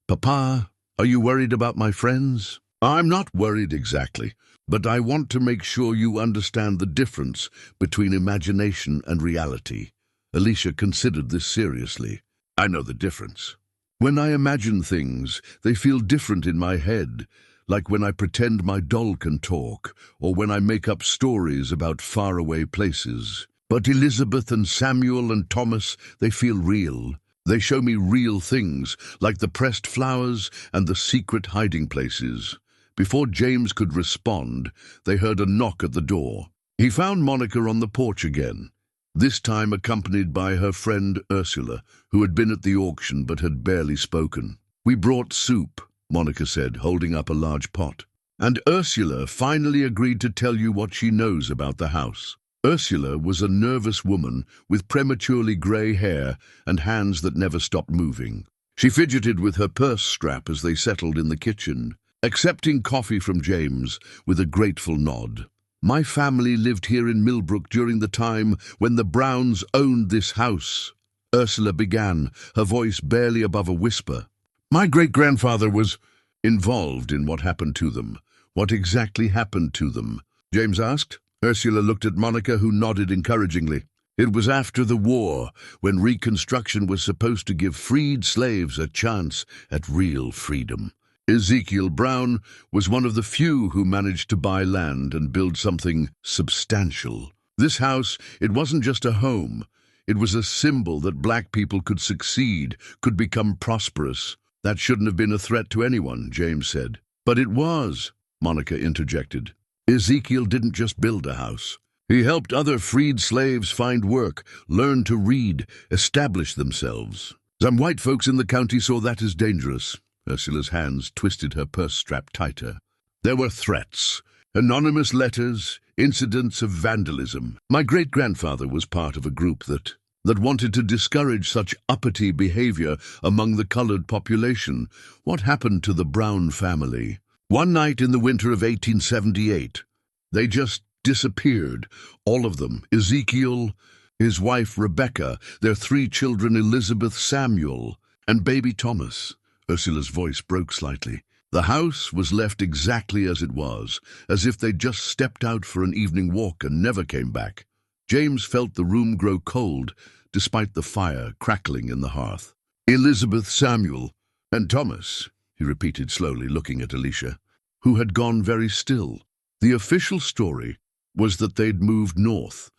"Papa, are you worried about my friends?" "I'm not worried exactly, but I want to make sure you understand the difference between imagination and reality." Alicia considered this seriously. "I know the difference. When I imagine things, they feel different in my head, like when I pretend my doll can talk, or when I make up stories about faraway places. But Elizabeth and Samuel and Thomas, they feel real. They show me real things, like the pressed flowers and the secret hiding places." Before James could respond, they heard a knock at the door. He found Monica on the porch again, this time accompanied by her friend Ursula, who had been at the auction but had barely spoken. "We brought soup," Monica said, holding up a large pot. "And Ursula finally agreed to tell you what she knows about the house." Ursula was a nervous woman with prematurely grey hair and hands that never stopped moving. She fidgeted with her purse strap as they settled in the kitchen, accepting coffee from James with a grateful nod. "My family lived here in Millbrook during the time when the Browns owned this house," Ursula began, her voice barely above a whisper. "My great-grandfather was involved in what happened to them," What exactly happened to them? James asked. Ursula looked at Monica, who nodded encouragingly. It was after the war, when Reconstruction was supposed to give freed slaves a chance at real freedom. Ezekiel Brown was one of the few who managed to buy land and build something substantial. This house, it wasn't just a home. It was a symbol that black people could succeed, could become prosperous. That shouldn't have been a threat to anyone, James said. But it was, Monica interjected. Ezekiel didn't just build a house. He helped other freed slaves find work, learn to read, establish themselves. Some white folks in the county saw that as dangerous. Ursula's hands twisted her purse strap tighter. There were threats, anonymous letters, incidents of vandalism. My great-grandfather was part of a group that wanted to discourage such uppity behavior among the colored population. What happened to the Brown family? One night in the winter of 1878, they just disappeared. All of them. Ezekiel, his wife Rebecca, their 3 children Elizabeth, Samuel, and baby Thomas. Ursula's voice broke slightly. The house was left exactly as it was, as if they'd just stepped out for an evening walk and never came back. James felt the room grow cold, despite the fire crackling in the hearth. Elizabeth, Samuel, and Thomas, he repeated slowly, looking at Alicia, who had gone very still. The official story was that they'd moved north,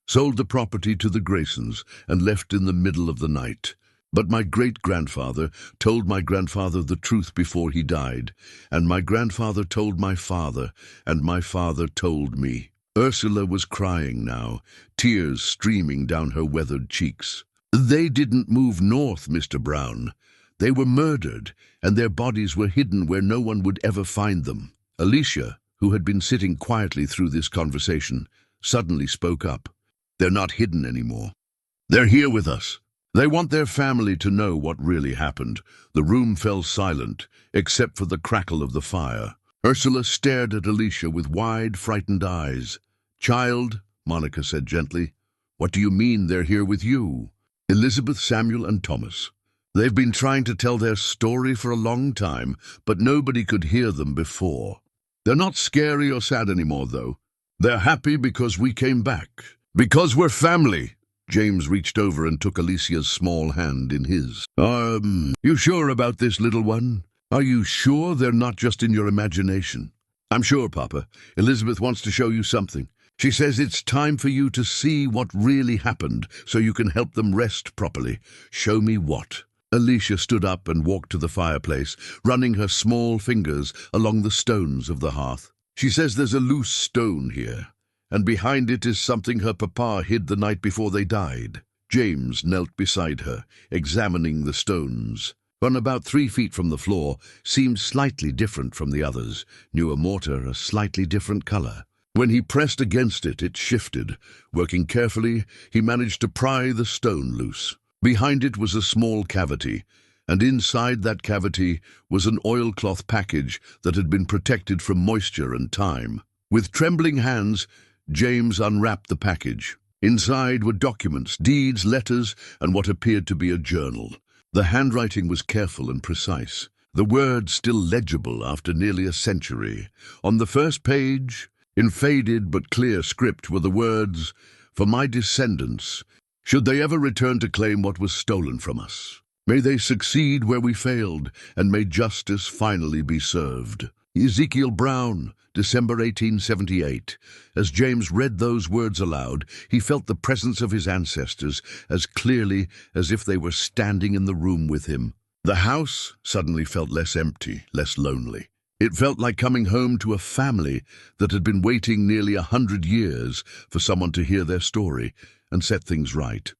sold the property to the Graysons, and left in the middle of the night. But my great-grandfather told my grandfather the truth before he died, and my grandfather told my father, and my father told me. Ursula was crying now, tears streaming down her weathered cheeks. They didn't move north, Mr. Brown. They were murdered, and their bodies were hidden where no one would ever find them. Alicia, who had been sitting quietly through this conversation, suddenly spoke up. They're not hidden anymore. They're here with us. They want their family to know what really happened. The room fell silent, except for the crackle of the fire. Ursula stared at Alicia with wide, frightened eyes. Child, Monica said gently, what do you mean they're here with you? Elizabeth, Samuel, and Thomas. They've been trying to tell their story for a long time, but nobody could hear them before. They're not scary or sad anymore, though. They're happy because we came back. Because we're family. James reached over and took Alicia's small hand in his. You sure about this, little one? Are you sure they're not just in your imagination? I'm sure, Papa. Elizabeth wants to show you something. She says it's time for you to see what really happened so you can help them rest properly. Show me what? Alicia stood up and walked to the fireplace, running her small fingers along the stones of the hearth. She says there's a loose stone here, and behind it is something her papa hid the night before they died. James knelt beside her, examining the stones. One about 3 feet from the floor seemed slightly different from the others, newer mortar a slightly different color. When he pressed against it, it shifted. Working carefully, he managed to pry the stone loose. Behind it was a small cavity, and inside that cavity was an oilcloth package that had been protected from moisture and time. With trembling hands, James unwrapped the package. Inside were documents, deeds, letters, and what appeared to be a journal. The handwriting was careful and precise, the words still legible after nearly a century. On the first page, in faded but clear script, were the words, "For my descendants, should they ever return to claim what was stolen from us, may they succeed where we failed, and may justice finally be served." Ezekiel Brown, December 1878. As James read those words aloud, he felt the presence of his ancestors as clearly as if they were standing in the room with him. The house suddenly felt less empty, less lonely. It felt like coming home to a family that had been waiting nearly 100 years for someone to hear their story and set things right.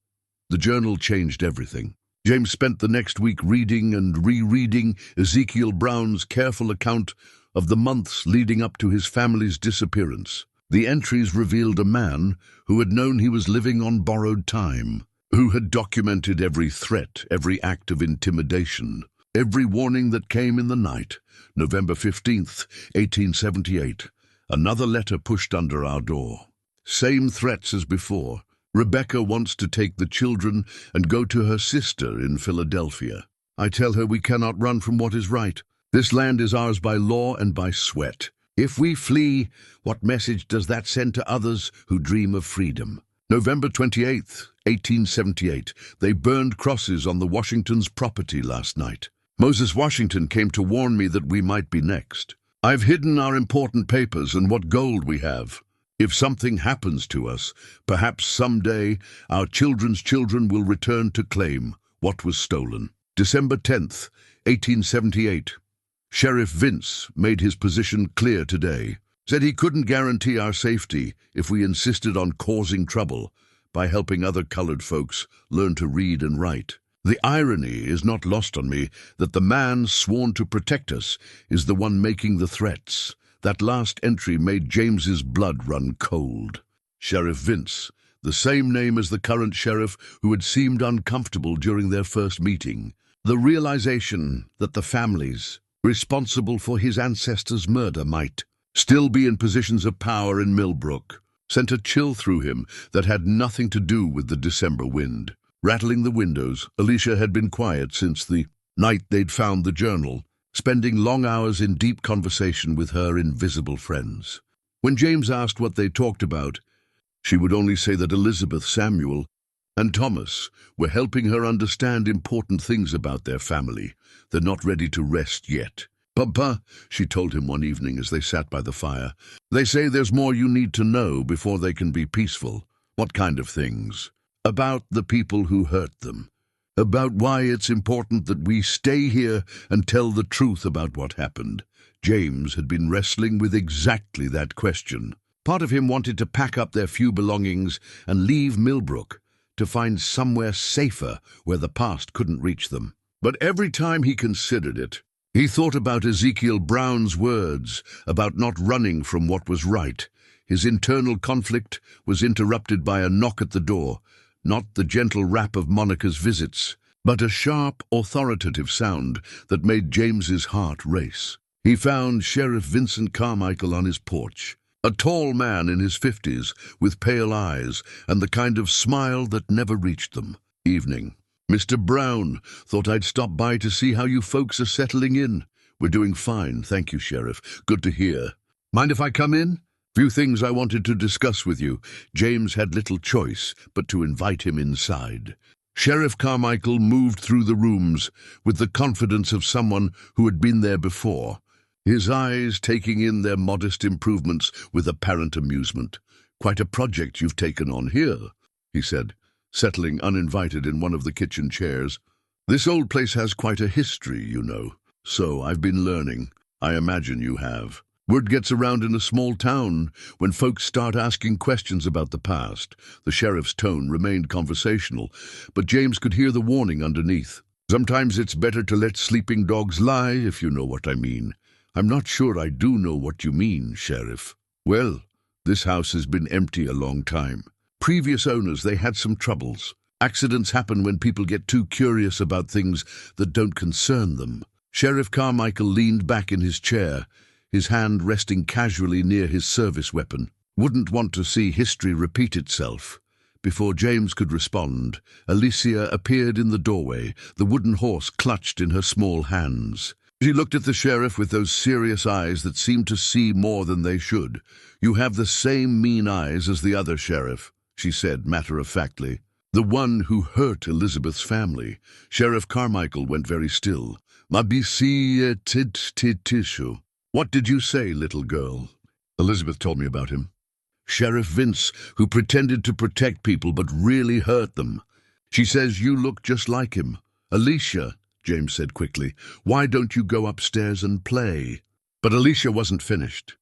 The journal changed everything. James spent the next week reading and rereading Ezekiel Brown's careful account of the months leading up to his family's disappearance. The entries revealed a man who had known he was living on borrowed time, who had documented every threat, every act of intimidation, every warning that came in the night. November 15th, 1878. Another letter pushed under our door. Same threats as before. Rebecca wants to take the children and go to her sister in Philadelphia. I tell her we cannot run from what is right. This land is ours by law and by sweat. If we flee, what message does that send to others who dream of freedom? November 28th, 1878. They burned crosses on the Washingtons' property last night. Moses Washington came to warn me that we might be next. I've hidden our important papers and what gold we have. If something happens to us, perhaps someday our children's children will return to claim what was stolen. December 10th, 1878. Sheriff Vince made his position clear today. Said he couldn't guarantee our safety if we insisted on causing trouble by helping other colored folks learn to read and write. The irony is not lost on me that the man sworn to protect us is the one making the threats. That last entry made James's blood run cold. Sheriff Vince, the same name as the current sheriff who had seemed uncomfortable during their first meeting. The realization that the families responsible for his ancestors' murder might still be in positions of power in Millbrook sent a chill through him that had nothing to do with the December wind. Rattling the windows, Alicia had been quiet since the night they'd found the journal, spending long hours in deep conversation with her invisible friends. When James asked what they talked about, she would only say that Elizabeth, Samuel, and Thomas were helping her understand important things about their family. They're not ready to rest yet. "Papa," she told him one evening as they sat by the fire, "they say there's more you need to know before they can be peaceful." "What kind of things?" "About the people who hurt them. About why it's important that we stay here and tell the truth about what happened." James had been wrestling with exactly that question. Part of him wanted to pack up their few belongings and leave Millbrook, to find somewhere safer where the past couldn't reach them. But every time he considered it, he thought about Ezekiel Brown's words about not running from what was right. His internal conflict was interrupted by a knock at the door, not the gentle rap of Monica's visits, but a sharp, authoritative sound that made James's heart race. He found Sheriff Vincent Carmichael on his porch, a tall man in his 50s with pale eyes and the kind of smile that never reached them. "Evening. Mr. Brown, thought I'd stop by to see how you folks are settling in." "We're doing fine, thank you, Sheriff. Good to hear." "Mind if I come in?" "Few things I wanted to discuss with you." James had little choice but to invite him inside. Sheriff Carmichael moved through the rooms with the confidence of someone who had been there before, his eyes taking in their modest improvements with apparent amusement. "Quite a project you've taken on here," he said, settling uninvited in one of the kitchen chairs. "This old place has quite a history, you know. So I've been learning. I imagine you have. Word gets around in a small town when folks start asking questions about the past." The sheriff's tone remained conversational, but James could hear the warning underneath. "Sometimes it's better to let sleeping dogs lie, if you know what I mean." "I'm not sure I do know what you mean, Sheriff." "Well, this house has been empty a long time. Previous owners, they had some troubles. Accidents happen when people get too curious about things that don't concern them." Sheriff Carmichael leaned back in his chair, his hand resting casually near his service weapon. "Wouldn't want to see history repeat itself." Before James could respond, Alicia appeared in the doorway, the wooden horse clutched in her small hands. She looked at the sheriff with those serious eyes that seemed to see more than they should. "You have the same mean eyes as the other sheriff," she said matter-of-factly. "The one who hurt Elizabeth's family." Sheriff Carmichael went very still. "Mabisi tishu." "What did you say, little girl?" "Elizabeth told me about him." "Sheriff Vince, who pretended to protect people but really hurt them. She says you look just like him." "Alicia," James said quickly, "why don't you go upstairs and play?" But Alicia wasn't finished.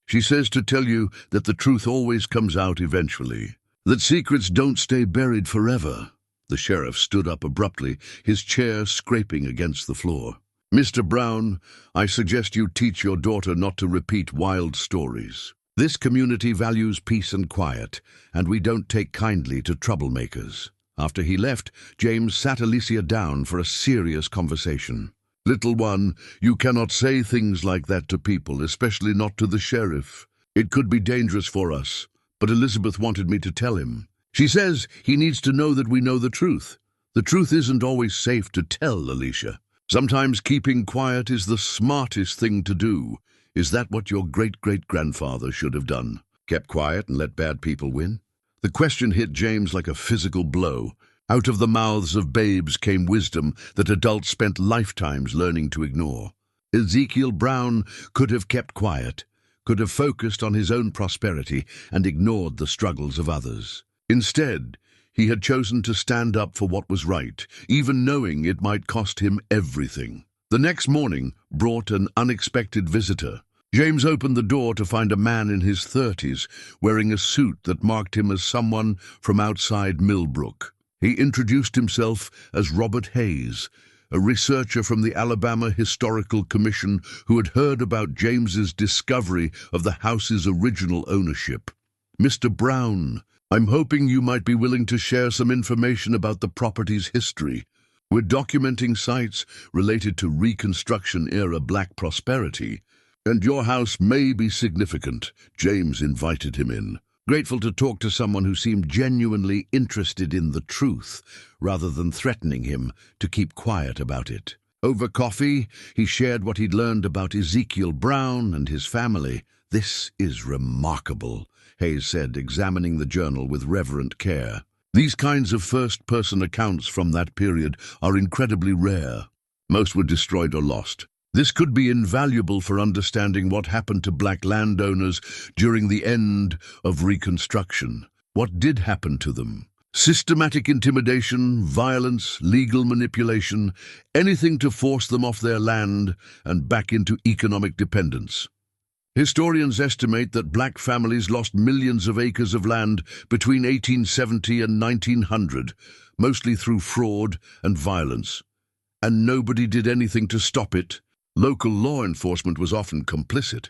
"She says to tell you that the truth always comes out eventually, that secrets don't stay buried forever." The sheriff stood up abruptly, his chair scraping against the floor. "Mr. Brown, I suggest you teach your daughter not to repeat wild stories. This community values peace and quiet, and we don't take kindly to troublemakers." After he left, James sat Alicia down for a serious conversation. "Little one, you cannot say things like that to people, especially not to the sheriff. It could be dangerous for us, but Elizabeth wanted me to tell him. She says he needs to know that we know the truth. The truth isn't always safe to tell, Alicia. Sometimes keeping quiet is the smartest thing to do. Is that what your great-great-grandfather should have done? Kept quiet and let bad people win? The question hit James like a physical blow. Out of the mouths of babes came wisdom that adults spent lifetimes learning to ignore. Ezekiel Brown could have kept quiet, could have focused on his own prosperity and ignored the struggles of others. Instead, he had chosen to stand up for what was right, even knowing it might cost him everything. The next morning brought an unexpected visitor. James opened the door to find a man in his 30s, wearing a suit that marked him as someone from outside Millbrook. He introduced himself as Robert Hayes, a researcher from the Alabama Historical Commission who had heard about James's discovery of the house's original ownership. "Mr. Brown, I'm hoping you might be willing to share some information about the property's history. We're documenting sites related to Reconstruction-era Black prosperity, and your house may be significant." James invited him in, grateful to talk to someone who seemed genuinely interested in the truth, rather than threatening him to keep quiet about it. Over coffee, he shared what he'd learned about Ezekiel Brown and his family. "This is remarkable," Hayes said, examining the journal with reverent care. "These kinds of first-person accounts from that period are incredibly rare. Most were destroyed or lost. This could be invaluable for understanding what happened to black landowners during the end of Reconstruction. What did happen to them? Systematic intimidation, violence, legal manipulation, anything to force them off their land and back into economic dependence. Historians estimate that black families lost millions of acres of land between 1870 and 1900, mostly through fraud and violence. And nobody did anything to stop it. Local law enforcement was often complicit.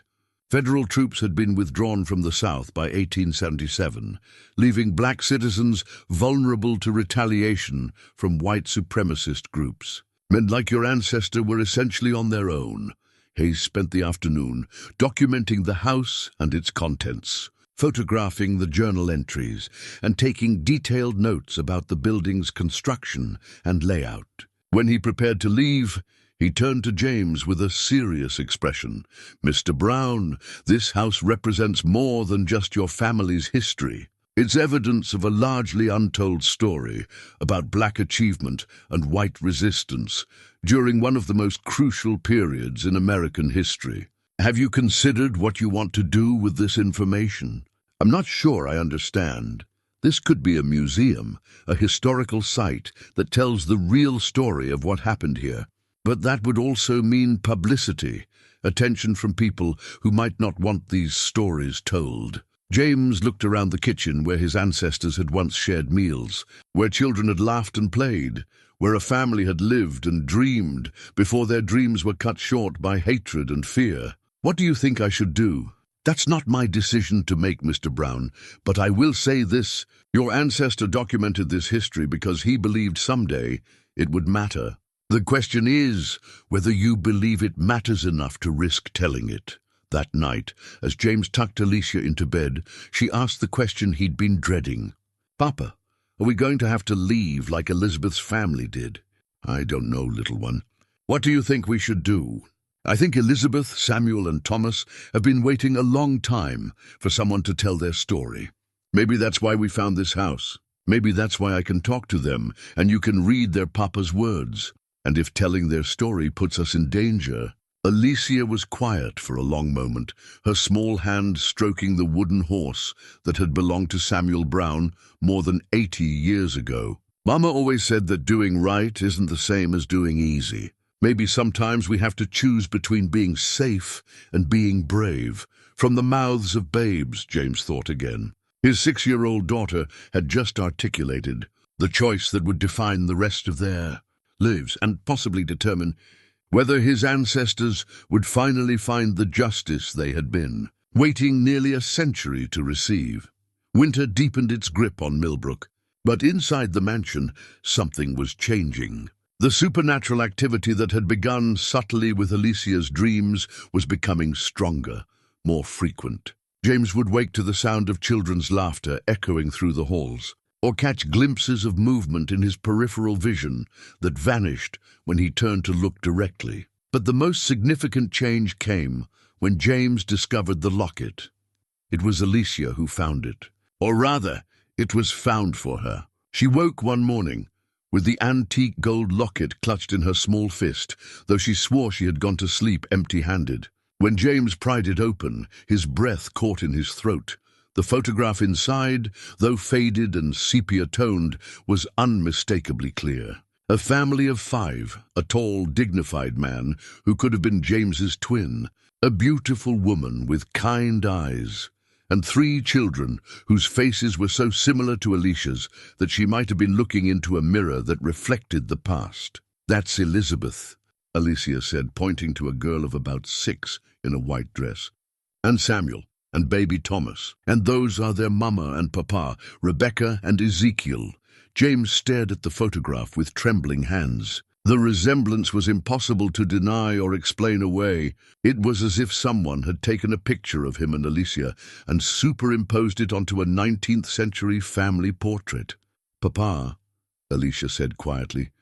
Federal troops had been withdrawn from the South by 1877, leaving black citizens vulnerable to retaliation from white supremacist groups. Men like your ancestor were essentially on their own. Hayes spent the afternoon documenting the house and its contents, photographing the journal entries, and taking detailed notes about the building's construction and layout. When he prepared to leave, he turned to James with a serious expression. "Mr. Brown, this house represents more than just your family's history. It's evidence of a largely untold story about black achievement and white resistance during one of the most crucial periods in American history. Have you considered what you want to do with this information?" "I'm not sure I understand. This could be a museum, a historical site that tells the real story of what happened here. But that would also mean publicity, attention from people who might not want these stories told." James looked around the kitchen where his ancestors had once shared meals, where children had laughed and played, where a family had lived and dreamed before their dreams were cut short by hatred and fear. "What do you think I should do?" "That's not my decision to make, Mr. Brown, but I will say this. Your ancestor documented this history because he believed someday it would matter. The question is whether you believe it matters enough to risk telling it." That night, as James tucked Alicia into bed, she asked the question he'd been dreading. "Papa, are we going to have to leave like Elizabeth's family did?" "I don't know, little one. What do you think we should do?" "I think Elizabeth, Samuel, and Thomas have been waiting a long time for someone to tell their story. Maybe that's why we found this house. Maybe that's why I can talk to them, and you can read their papa's words. And if telling their story puts us in danger..." Alicia was quiet for a long moment, her small hand stroking the wooden horse that had belonged to Samuel Brown more than 80 years ago. "Mama always said that doing right isn't the same as doing easy. Maybe sometimes we have to choose between being safe and being brave." From the mouths of babes, James thought again. His 6-year-old daughter had just articulated the choice that would define the rest of their lives and possibly determine whether his ancestors would finally find the justice they had been waiting nearly a century to receive. Winter deepened its grip on Millbrook, but inside the mansion, something was changing. The supernatural activity that had begun subtly with Alicia's dreams was becoming stronger, more frequent. James would wake to the sound of children's laughter echoing through the halls, or catch glimpses of movement in his peripheral vision that vanished when he turned to look directly. But the most significant change came when James discovered the locket. It was Alicia who found it. Or rather, it was found for her. She woke one morning with the antique gold locket clutched in her small fist, though she swore she had gone to sleep empty-handed. When James pried it open, his breath caught in his throat. The photograph inside, though faded and sepia-toned, was unmistakably clear. A family of 5, a tall, dignified man who could have been James's twin, a beautiful woman with kind eyes, and 3 children whose faces were so similar to Alicia's that she might have been looking into a mirror that reflected the past. "That's Elizabeth," Alicia said, pointing to a girl of about 6 in a white dress. "And Samuel, and baby Thomas. And those are their mama and papa, Rebecca and Ezekiel." James stared at the photograph with trembling hands. The resemblance was impossible to deny or explain away. It was as if someone had taken a picture of him and Alicia and superimposed it onto a 19th century family portrait. "Papa," Alicia said quietly,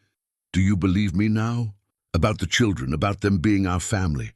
"do you believe me now? About the children, about them being our family?"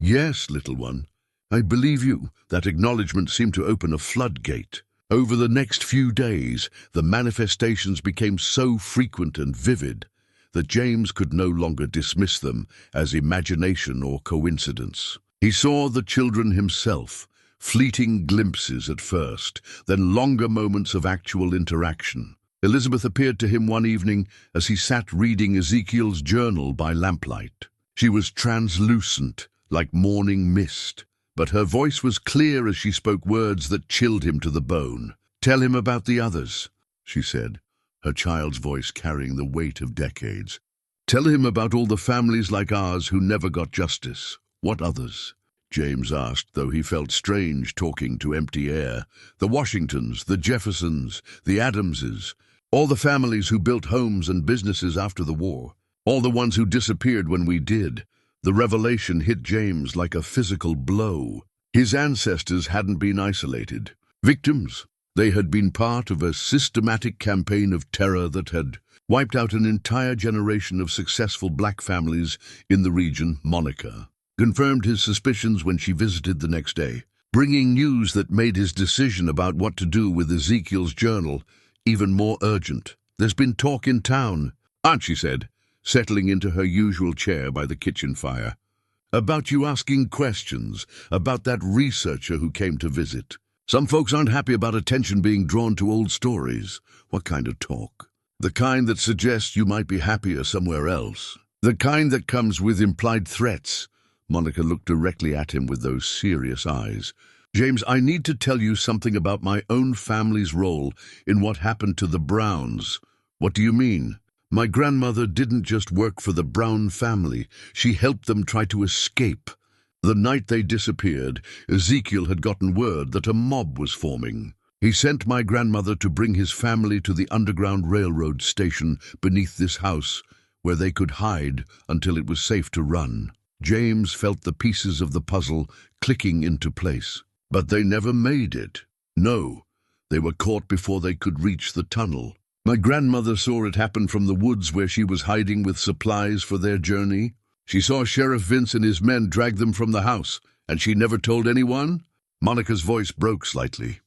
"Yes, little one, I believe you." That acknowledgement seemed to open a floodgate. Over the next few days, the manifestations became so frequent and vivid that James could no longer dismiss them as imagination or coincidence. He saw the children himself, fleeting glimpses at first, then longer moments of actual interaction. Elizabeth appeared to him one evening as he sat reading Ezekiel's journal by lamplight. She was translucent, like morning mist, but her voice was clear as she spoke words that chilled him to the bone. "Tell him about the others," she said, her child's voice carrying the weight of decades. "Tell him about all the families like ours who never got justice." "What others?" James asked, though he felt strange talking to empty air. "The Washingtons, the Jeffersons, the Adamses, all the families who built homes and businesses after the war, all the ones who disappeared when we did." The revelation hit James like a physical blow. His ancestors hadn't been isolated victims. They had been part of a systematic campaign of terror that had wiped out an entire generation of successful black families in the region. Monica confirmed his suspicions when she visited the next day, bringing news that made his decision about what to do with Ezekiel's journal even more urgent. "There's been talk in town," Aunt, she said, settling into her usual chair by the kitchen fire, "about you asking questions about that researcher who came to visit. Some folks aren't happy about attention being drawn to old stories." "What kind of talk?" "The kind that suggests you might be happier somewhere else. The kind that comes with implied threats." Monica looked directly at him with those serious eyes. "James, I need to tell you something about my own family's role in what happened to the Browns." "What do you mean?" "My grandmother didn't just work for the Brown family. She helped them try to escape. The night they disappeared, Ezekiel had gotten word that a mob was forming. He sent my grandmother to bring his family to the Underground Railroad station beneath this house, where they could hide until it was safe to run." James felt the pieces of the puzzle clicking into place. "But they never made it." "No, they were caught before they could reach the tunnel. My grandmother saw it happen from the woods where she was hiding with supplies for their journey. She saw Sheriff Vince and his men drag them from the house, and she never told anyone?" Monica's voice broke slightly.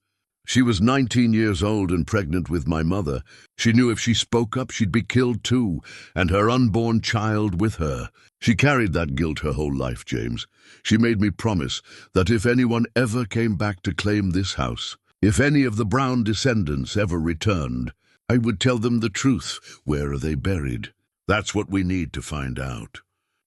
"She was 19 years old and pregnant with my mother. She knew if she spoke up, she'd be killed too, and her unborn child with her. She carried that guilt her whole life, James. She made me promise that if anyone ever came back to claim this house, if any of the Brown descendants ever returned, I would tell them the truth. Where are they buried? That's what we need to find out."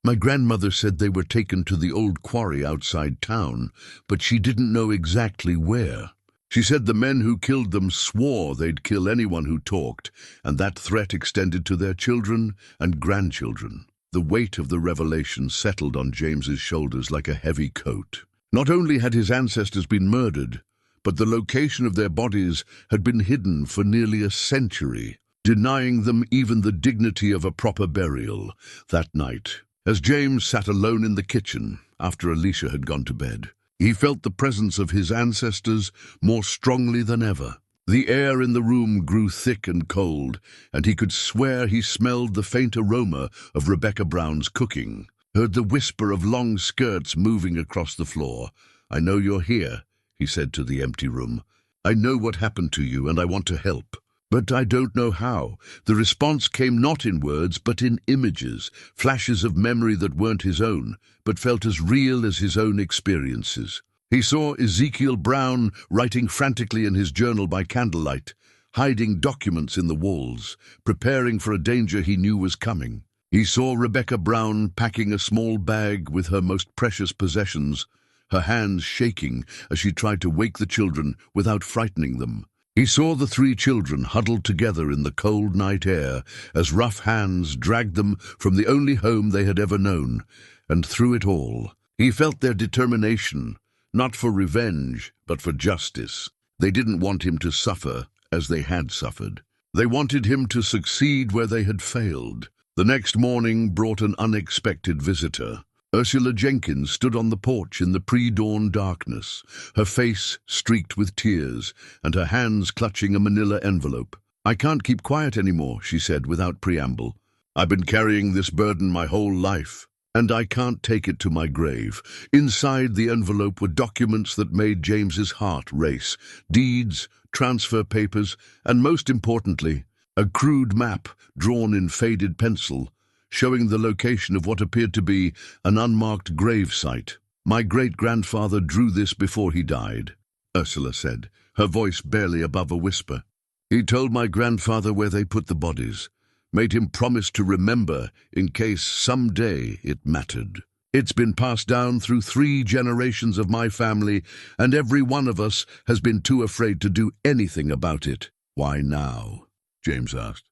"My grandmother said they were taken to the old quarry outside town, but she didn't know exactly where. She said the men who killed them swore they'd kill anyone who talked, and that threat extended to their children and grandchildren." The weight of the revelation settled on James's shoulders like a heavy coat. Not only had his ancestors been murdered, but the location of their bodies had been hidden for nearly a century, denying them even the dignity of a proper burial. That night, as James sat alone in the kitchen after Alicia had gone to bed, he felt the presence of his ancestors more strongly than ever. The air in the room grew thick and cold, and he could swear he smelled the faint aroma of Rebecca Brown's cooking. heard the whisper of long skirts moving across the floor. "I know you're here," he said to the empty room. "I know what happened to you, and I want to help. But I don't know how." The response came not in words, but in images, flashes of memory that weren't his own, but felt as real as his own experiences. He saw Ezekiel Brown writing frantically in his journal by candlelight, hiding documents in the walls, preparing for a danger he knew was coming. He saw Rebecca Brown packing a small bag with her most precious possessions, her hands shaking as she tried to wake the children without frightening them. He saw the three children huddled together in the cold night air as rough hands dragged them from the only home they had ever known, and through it all, he felt their determination, not for revenge, but for justice. They didn't want him to suffer as they had suffered. They wanted him to succeed where they had failed. The next morning brought an unexpected visitor. Ursula Jenkins stood on the porch in the pre-dawn darkness, her face streaked with tears and her hands clutching a manila envelope. "I can't keep quiet anymore," she said without preamble. "I've been carrying this burden my whole life, and I can't take it to my grave." Inside the envelope were documents that made James's heart race: deeds, transfer papers, and most importantly, a crude map drawn in faded pencil, showing the location of what appeared to be an unmarked grave site. "My great-grandfather drew this before he died," Ursula said, her voice barely above a whisper. "He told my grandfather where they put the bodies, made him promise to remember in case someday it mattered. It's been passed down through 3 generations of my family, and every one of us has been too afraid to do anything about it." "Why now?" James asked.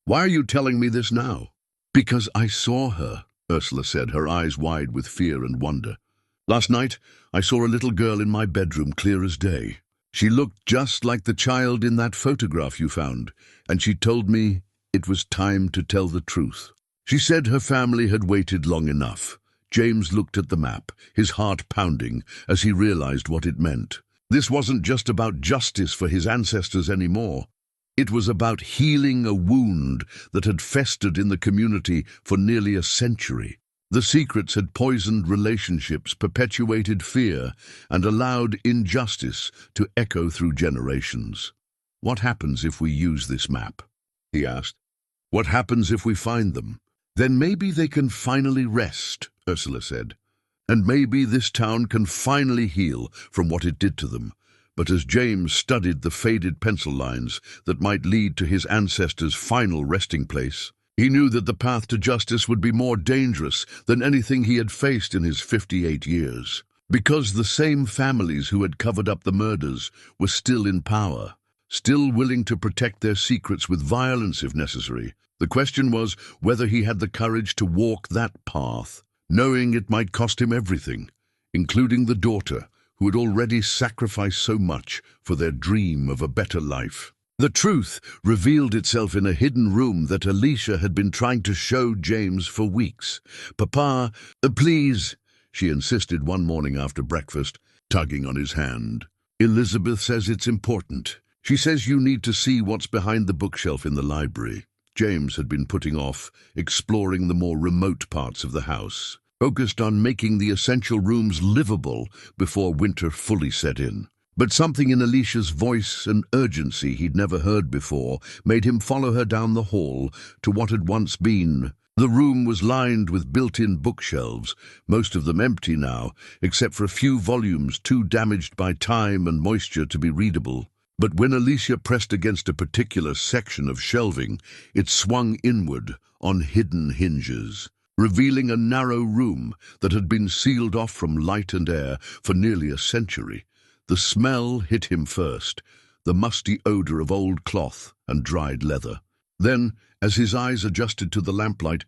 "Why are you telling me this now?" "Because I saw her," Ursula said, her eyes wide with fear and wonder. "Last night, I saw a little girl in my bedroom, clear as day. She looked just like the child in that photograph you found, and she told me it was time to tell the truth. She said her family had waited long enough." James looked at the map, his heart pounding as he realized what it meant. This wasn't just about justice for his ancestors anymore. It was about healing a wound that had festered in the community for nearly a century. The secrets had poisoned relationships, perpetuated fear, and allowed injustice to echo through generations. "What happens if we use this map?" he asked. "What happens if we find them?" "Then maybe they can finally rest," Ursula said. "And maybe this town can finally heal from what it did to them." But as James studied the faded pencil lines that might lead to his ancestors' final resting place, he knew that the path to justice would be more dangerous than anything he had faced in his 58 years. Because the same families who had covered up the murders were still in power, still willing to protect their secrets with violence if necessary. The question was whether he had the courage to walk that path, knowing it might cost him everything, including the daughter who had already sacrificed so much for their dream of a better life. The truth revealed itself in a hidden room that Alicia had been trying to show James for weeks. "Papa, please," she insisted one morning after breakfast, tugging on his hand. "Elizabeth says it's important. She says you need to see what's behind the bookshelf in the library." James had been putting off exploring the more remote parts of the house, focused on making the essential rooms livable before winter fully set in. But something in Alicia's voice and urgency he'd never heard before made him follow her down the hall to what had once been. The room was lined with built-in bookshelves, most of them empty now, except for a few volumes too damaged by time and moisture to be readable. But when Alicia pressed against a particular section of shelving, it swung inward on hidden hinges, revealing a narrow room that had been sealed off from light and air for nearly a century. The smell hit him first, the musty odor of old cloth and dried leather. Then, as his eyes adjusted to the lamplight,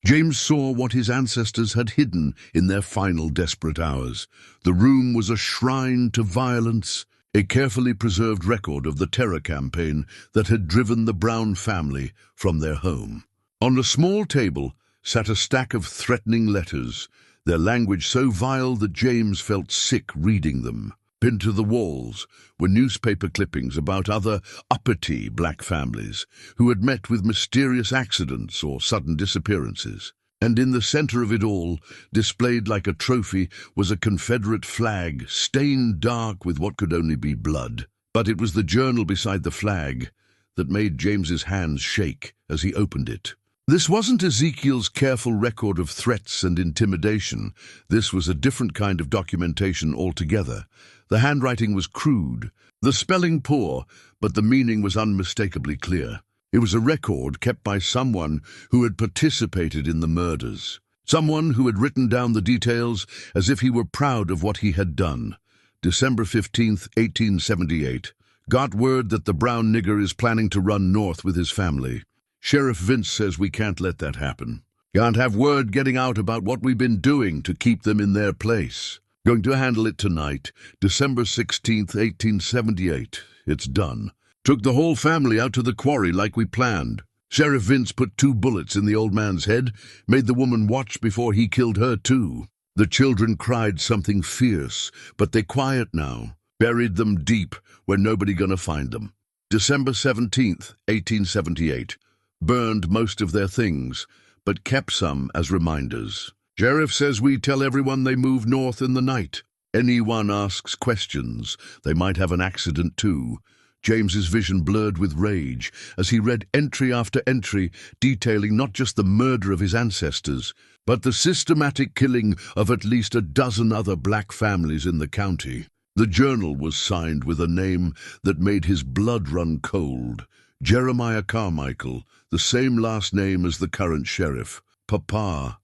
James saw what his ancestors had hidden in their final desperate hours. The room was a shrine to violence, a carefully preserved record of the terror campaign that had driven the Brown family from their home. On a small table sat a stack of threatening letters, their language so vile that James felt sick reading them. Pinned to the walls were newspaper clippings about other uppity black families who had met with mysterious accidents or sudden disappearances. And in the center of it all, displayed like a trophy, was a Confederate flag, stained dark with what could only be blood. But it was the journal beside the flag that made James's hands shake as he opened it. This wasn't Ezekiel's careful record of threats and intimidation. This was a different kind of documentation altogether. The handwriting was crude, the spelling poor, but the meaning was unmistakably clear. It was a record kept by someone who had participated in the murders, someone who had written down the details as if he were proud of what he had done. December 15th, 1878. Got word that the brown nigger is planning to run north with his family. Sheriff Vince says we can't let that happen. Can't have word getting out about what we've been doing to keep them in their place. Going to handle it tonight, December 16th, 1878. It's done. Took the whole family out to the quarry like we planned. Sheriff Vince put 2 bullets in the old man's head, made the woman watch before he killed her too. The children cried something fierce, but they quiet now. Buried them deep where nobody gonna find them. December 17th, 1878. Burned most of their things, but kept some as reminders. Sheriff says we tell everyone they move north in the night. Anyone asks questions, they might have an accident too. James's vision blurred with rage as he read entry after entry detailing not just the murder of his ancestors, but the systematic killing of at least a dozen other black families in the county. The journal was signed with a name that made his blood run cold. Jeremiah Carmichael, the same last name as the current sheriff. Papa,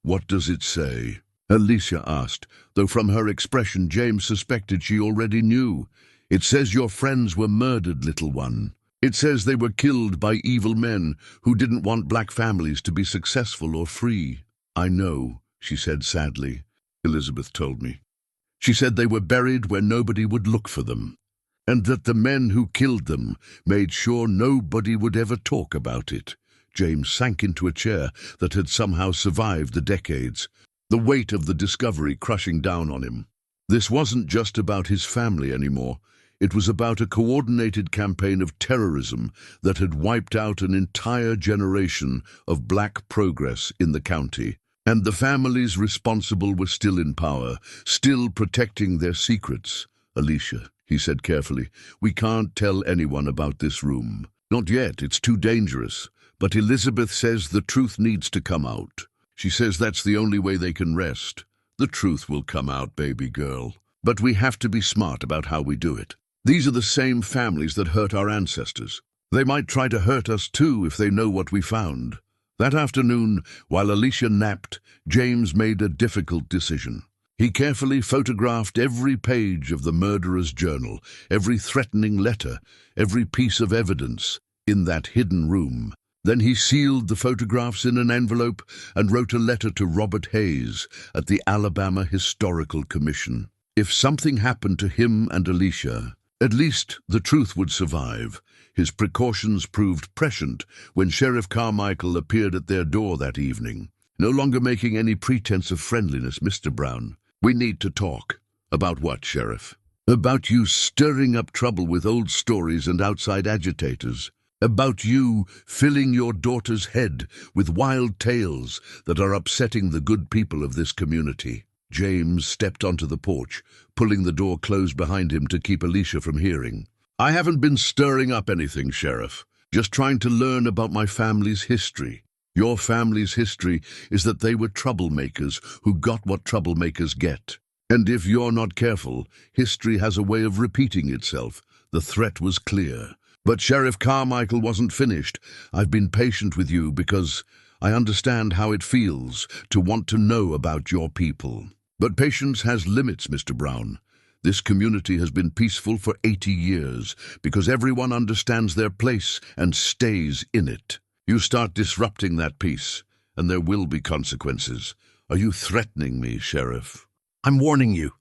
what does it say? Alicia asked, though from her expression James suspected she already knew. It says your friends were murdered, little one. It says they were killed by evil men who didn't want black families to be successful or free. I know, she said sadly. Elizabeth told me. She said they were buried where nobody would look for them, and that the men who killed them made sure nobody would ever talk about it. James sank into a chair that had somehow survived the decades, the weight of the discovery crushing down on him. This wasn't just about his family anymore. It was about a coordinated campaign of terrorism that had wiped out an entire generation of black progress in the county. And the families responsible were still in power, still protecting their secrets. Alicia, he said carefully, we can't tell anyone about this room. Not yet, it's too dangerous. But Elizabeth says the truth needs to come out. She says that's the only way they can rest. The truth will come out, baby girl. But we have to be smart about how we do it. These are the same families that hurt our ancestors. They might try to hurt us too if they know what we found. That afternoon, while Alicia napped, James made a difficult decision. He carefully photographed every page of the murderer's journal, every threatening letter, every piece of evidence in that hidden room. Then he sealed the photographs in an envelope and wrote a letter to Robert Hayes at the Alabama Historical Commission. If something happened to him and Alicia, at least the truth would survive. His precautions proved prescient when Sheriff Carmichael appeared at their door that evening. No longer making any pretense of friendliness, Mr. Brown. We need to talk. About what, Sheriff? About you stirring up trouble with old stories and outside agitators. About you filling your daughter's head with wild tales that are upsetting the good people of this community. James stepped onto the porch, pulling the door closed behind him to keep Alicia from hearing. I haven't been stirring up anything, Sheriff. Just trying to learn about my family's history. Your family's history is that they were troublemakers who got what troublemakers get. And if you're not careful, history has a way of repeating itself. The threat was clear. But Sheriff Carmichael wasn't finished. I've been patient with you because I understand how it feels to want to know about your people. But patience has limits, Mr. Brown. This community has been peaceful for 80 years because everyone understands their place and stays in it. You start disrupting that peace, and there will be consequences. Are you threatening me, Sheriff? I'm warning you.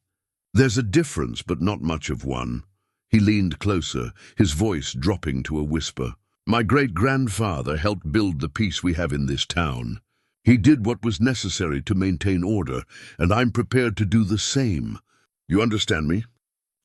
There's a difference, but not much of one. He leaned closer, his voice dropping to a whisper. My great-grandfather helped build the peace we have in this town. He did what was necessary to maintain order, and I'm prepared to do the same. You understand me?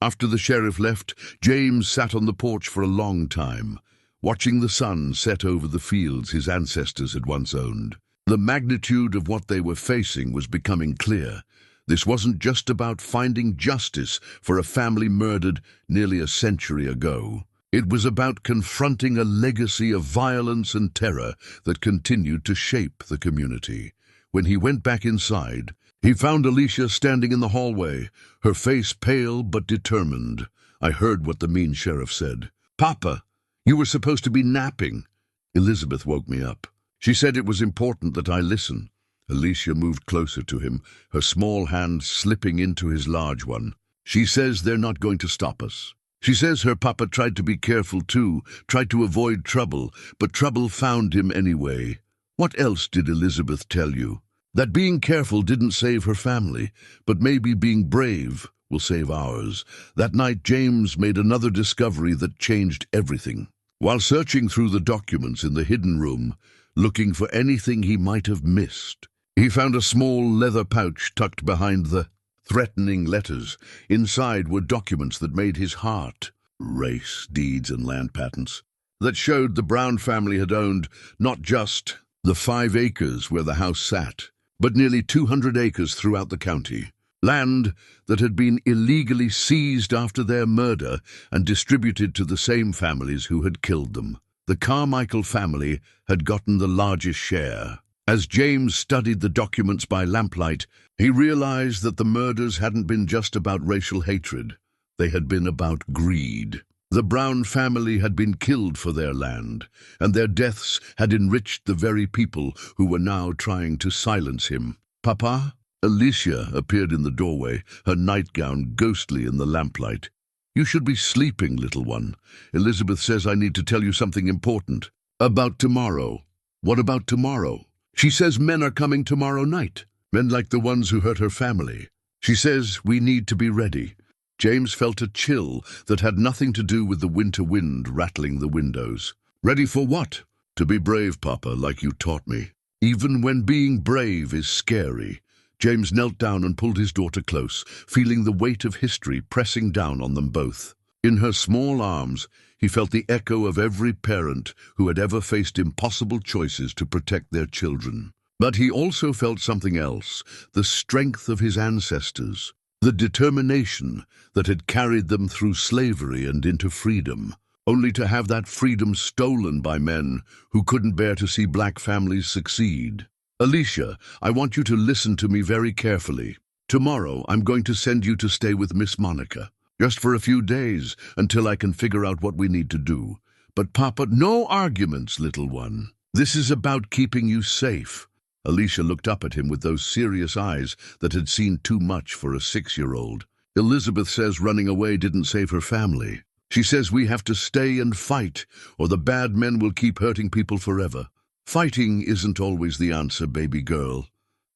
After the sheriff left, James sat on the porch for a long time, watching the sun set over the fields his ancestors had once owned. The magnitude of what they were facing was becoming clear. This wasn't just about finding justice for a family murdered nearly a century ago. It was about confronting a legacy of violence and terror that continued to shape the community. When he went back inside, he found Alicia standing in the hallway, her face pale but determined. I heard what the mean sheriff said. "Papa, you were supposed to be napping." Elizabeth woke me up. She said it was important that I listen. Alicia moved closer to him, her small hand slipping into his large one. "She says they're not going to stop us. She says her papa tried to be careful too, tried to avoid trouble, but trouble found him anyway." "What else did Elizabeth tell you?" "That being careful didn't save her family, but maybe being brave will save ours." That night, James made another discovery that changed everything. While searching through the documents in the hidden room, looking for anything he might have missed, he found a small leather pouch tucked behind the threatening letters. Inside were documents that made his heart race, deeds and land patents, that showed the Brown family had owned not just the 5 acres where the house sat, but nearly 200 acres throughout the county. Land that had been illegally seized after their murder and distributed to the same families who had killed them. The Carmichael family had gotten the largest share. As James studied the documents by lamplight, he realized that the murders hadn't been just about racial hatred. They had been about greed. The Brown family had been killed for their land, and their deaths had enriched the very people who were now trying to silence him. "Papa?" Alicia appeared in the doorway, her nightgown ghostly in the lamplight. "You should be sleeping, little one. Elizabeth says I need to tell you something important. About tomorrow." "What about tomorrow?" "She says men are coming tomorrow night. Men like the ones who hurt her family. She says we need to be ready." James felt a chill that had nothing to do with the winter wind rattling the windows. "Ready for what?" "To be brave, Papa, like you taught me. Even when being brave is scary." James knelt down and pulled his daughter close, feeling the weight of history pressing down on them both. In her small arms, he felt the echo of every parent who had ever faced impossible choices to protect their children. But he also felt something else, the strength of his ancestors, the determination that had carried them through slavery and into freedom, only to have that freedom stolen by men who couldn't bear to see black families succeed. "Alicia, I want you to listen to me very carefully. Tomorrow I'm going to send you to stay with Miss Monica. Just for a few days, until I can figure out what we need to do. But Papa, no arguments, little one. This is about keeping you safe." Alicia looked up at him with those serious eyes that had seen too much for a 6-year-old. "Elizabeth says running away didn't save her family. She says we have to stay and fight, or the bad men will keep hurting people forever. Fighting isn't always the answer, baby girl.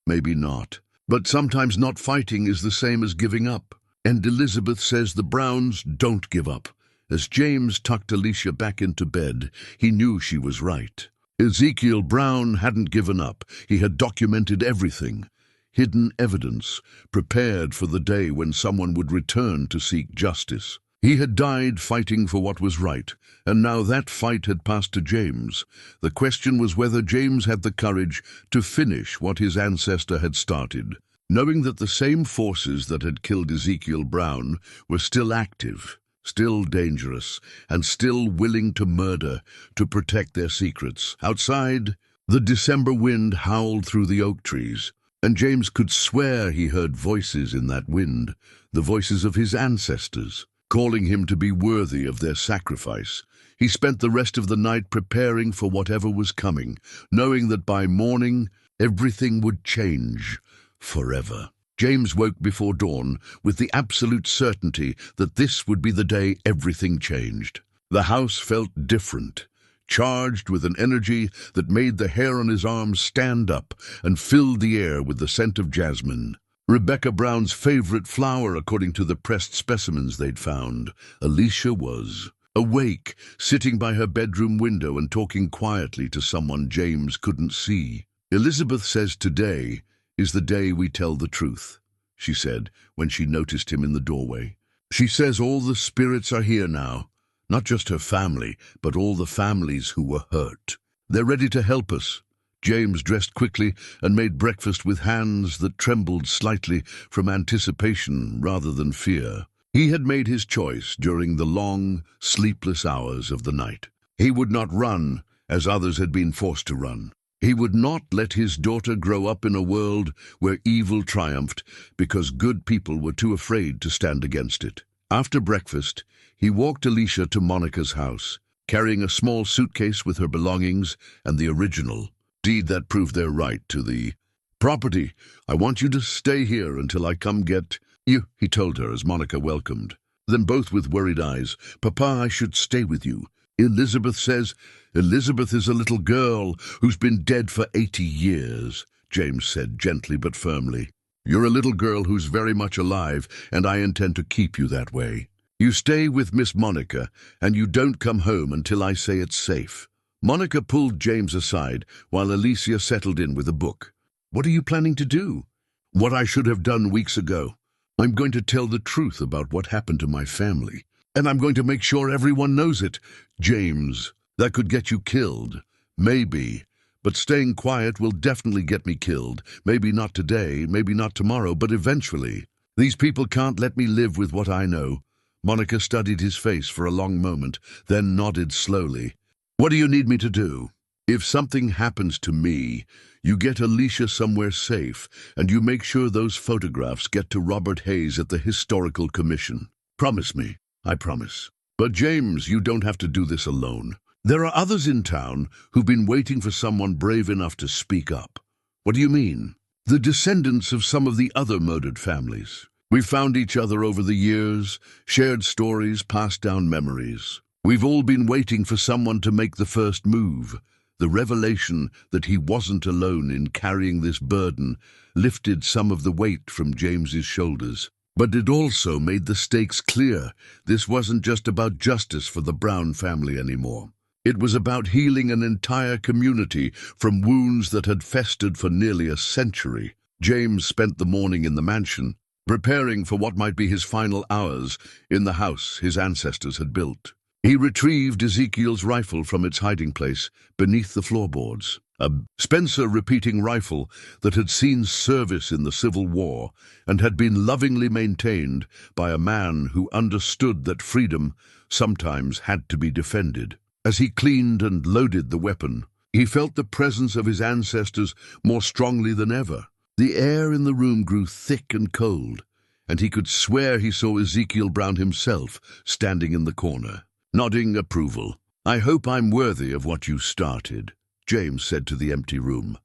Maybe not. But sometimes not fighting is the same as giving up. And Elizabeth says the Browns don't give up." As James tucked Alicia back into bed, he knew she was right. Ezekiel Brown hadn't given up. He had documented everything. Hidden evidence, prepared for the day when someone would return to seek justice. He had died fighting for what was right, and now that fight had passed to James. The question was whether James had the courage to finish what his ancestor had started, knowing that the same forces that had killed Ezekiel Brown were still active, still dangerous, and still willing to murder to protect their secrets. Outside, the December wind howled through the oak trees, and James could swear he heard voices in that wind, the voices of his ancestors, calling him to be worthy of their sacrifice. He spent the rest of the night preparing for whatever was coming, knowing that by morning everything would change forever. James woke before dawn with the absolute certainty that this would be the day everything changed. The house felt different, charged with an energy that made the hair on his arms stand up and filled the air with the scent of jasmine. Rebecca Brown's favorite flower, according to the pressed specimens they'd found. Alicia was awake, sitting by her bedroom window and talking quietly to someone James couldn't see. "Elizabeth says today is the day we tell the truth," she said when she noticed him in the doorway. "She says all the spirits are here now, not just her family, but all the families who were hurt. They're ready to help us, James dressed quickly and made breakfast with hands that trembled slightly from anticipation rather than fear. He had made his choice during the long, sleepless hours of the night. He would not run as others had been forced to run. He would not let his daughter grow up in a world where evil triumphed because good people were too afraid to stand against it. After breakfast, he walked Alicia to Monica's house, carrying a small suitcase with her belongings and the original deed that proved their right to the property. "I want you to stay here until I come get you," he told her as Monica welcomed. Then both with worried eyes, "Papa, I should stay with you. Elizabeth says—" "Elizabeth is a little girl who's been dead for 80 years, James said gently but firmly. "You're a little girl who's very much alive, and I intend to keep you that way. You stay with Miss Monica, and you don't come home until I say it's safe." Monica pulled James aside while Alicia settled in with a book. "What are you planning to do?" "What I should have done weeks ago. I'm going to tell the truth about what happened to my family. And I'm going to make sure everyone knows it. James, that could get you killed. Maybe. But staying quiet will definitely get me killed. Maybe not today, maybe not tomorrow, but eventually. These people can't let me live with what I know." Monica studied his face for a long moment, then nodded slowly. "What do you need me to do?" "If something happens to me, you get Alicia somewhere safe, and you make sure those photographs get to Robert Hayes at the Historical Commission. Promise me." "I promise." "But James, you don't have to do this alone. There are others in town who've been waiting for someone brave enough to speak up." "What do you mean?" "The descendants of some of the other murdered families. We've found each other over the years, shared stories, passed down memories. We've all been waiting for someone to make the first move." The revelation that he wasn't alone in carrying this burden lifted some of the weight from James's shoulders. But it also made the stakes clear. This wasn't just about justice for the Brown family anymore. It was about healing an entire community from wounds that had festered for nearly a century. James spent the morning in the mansion, preparing for what might be his final hours in the house his ancestors had built. He retrieved Ezekiel's rifle from its hiding place beneath the floorboards, a Spencer repeating rifle that had seen service in the Civil War and had been lovingly maintained by a man who understood that freedom sometimes had to be defended. As he cleaned and loaded the weapon, he felt the presence of his ancestors more strongly than ever. The air in the room grew thick and cold, and he could swear he saw Ezekiel Brown himself standing in the corner, nodding approval. "I hope I'm worthy of what you started," James said to the empty room.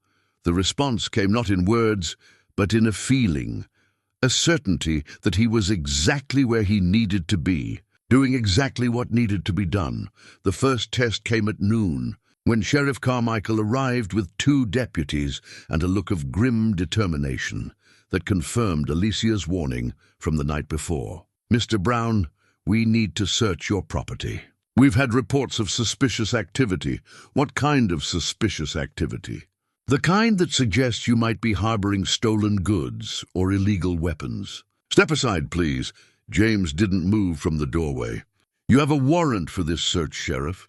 The response came not in words, but in a feeling, a certainty that he was exactly where he needed to be, doing exactly what needed to be done. The first test came at noon, when Sheriff Carmichael arrived with 2 deputies and a look of grim determination that confirmed Alicia's warning from the night before. "Mr. Brown, we need to search your property. We've had reports of suspicious activity." "What kind of suspicious activity?" "The kind that suggests you might be harboring stolen goods or illegal weapons." "Step aside, please." James didn't move from the doorway. "You have a warrant for this search, Sheriff."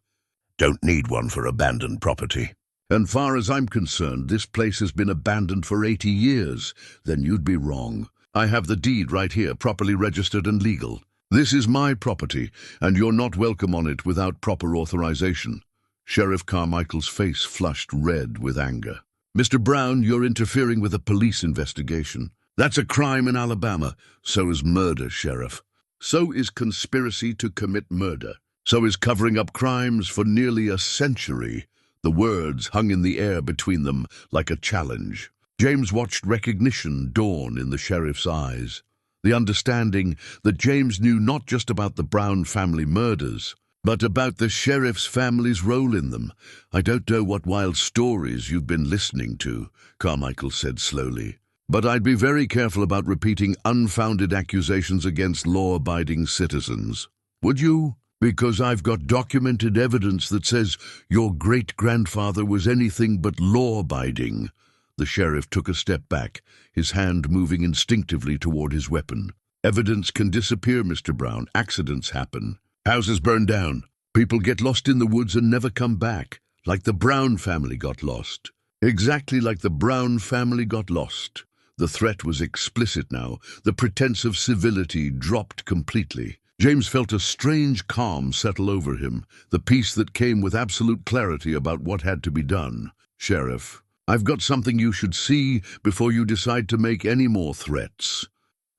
"Don't need one for abandoned property." "And far as I'm concerned, this place has been abandoned for 80 years. Then you'd be wrong. I have the deed right here, properly registered and legal. This is my property, and you're not welcome on it without proper authorization." Sheriff Carmichael's face flushed red with anger. "Mr. Brown, you're interfering with a police investigation. That's a crime in Alabama. So is murder, Sheriff. So is conspiracy to commit murder. So is covering up crimes for nearly a century." The words hung in the air between them like a challenge. James watched recognition dawn in the sheriff's eyes. The understanding that James knew not just about the Brown family murders, but about the sheriff's family's role in them. "I don't know what wild stories you've been listening to," Carmichael said slowly, "but I'd be very careful about repeating unfounded accusations against law-abiding citizens." "Would you?" "Because I've got documented evidence that says your great-grandfather was anything but law-abiding." The sheriff took a step back, his hand moving instinctively toward his weapon. "Evidence can disappear, Mr. Brown. Accidents happen. Houses burn down. People get lost in the woods and never come back, like the Brown family got lost. Exactly like the Brown family got lost. The threat was explicit now. The pretense of civility dropped completely. James felt a strange calm settle over him, the peace that came with absolute clarity about what had to be done. "Sheriff, I've got something you should see before you decide to make any more threats."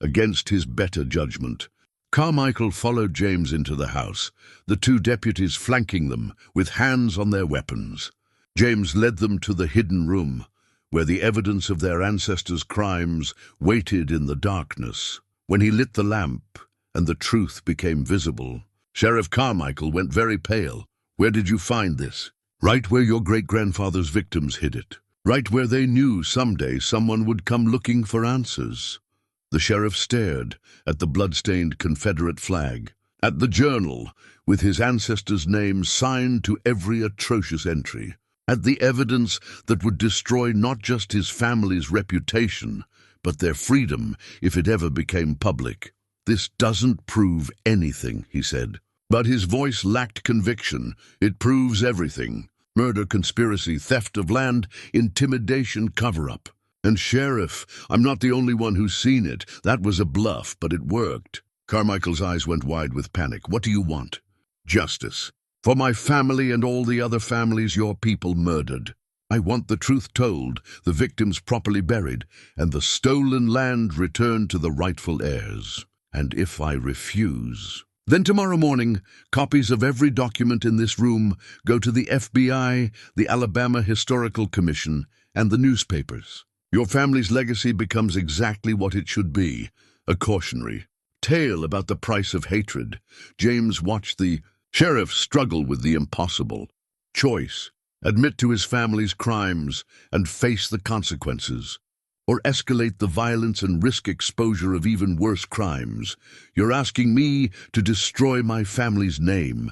Against his better judgment, Carmichael followed James into the house, the two deputies flanking them with hands on their weapons. James led them to the hidden room, where the evidence of their ancestors' crimes waited in the darkness. When he lit the lamp and the truth became visible, Sheriff Carmichael went very pale. "Where did you find this?" "Right where your great-grandfather's victims hid it. Right where they knew someday someone would come looking for answers." The sheriff stared at the blood-stained Confederate flag, at the journal with his ancestors' names signed to every atrocious entry, at the evidence that would destroy not just his family's reputation, but their freedom if it ever became public. "This doesn't prove anything," he said. But his voice lacked conviction. "It proves everything. Murder, conspiracy, theft of land, intimidation, cover-up. And Sheriff, I'm not the only one who's seen it. That was a bluff, but it worked." Carmichael's eyes went wide with panic. "What do you want?" "Justice. For my family and all the other families your people murdered. I want the truth told, the victims properly buried, and the stolen land returned to the rightful heirs. And if I refuse, then tomorrow morning, copies of every document in this room go to the FBI, the Alabama Historical Commission, and the newspapers. Your family's legacy becomes exactly what it should be, a cautionary tale about the price of hatred." James watched the sheriff struggle with the impossible choice: admit to his family's crimes and face the consequences, or escalate the violence and risk exposure of even worse crimes. "You're asking me to destroy my family's name.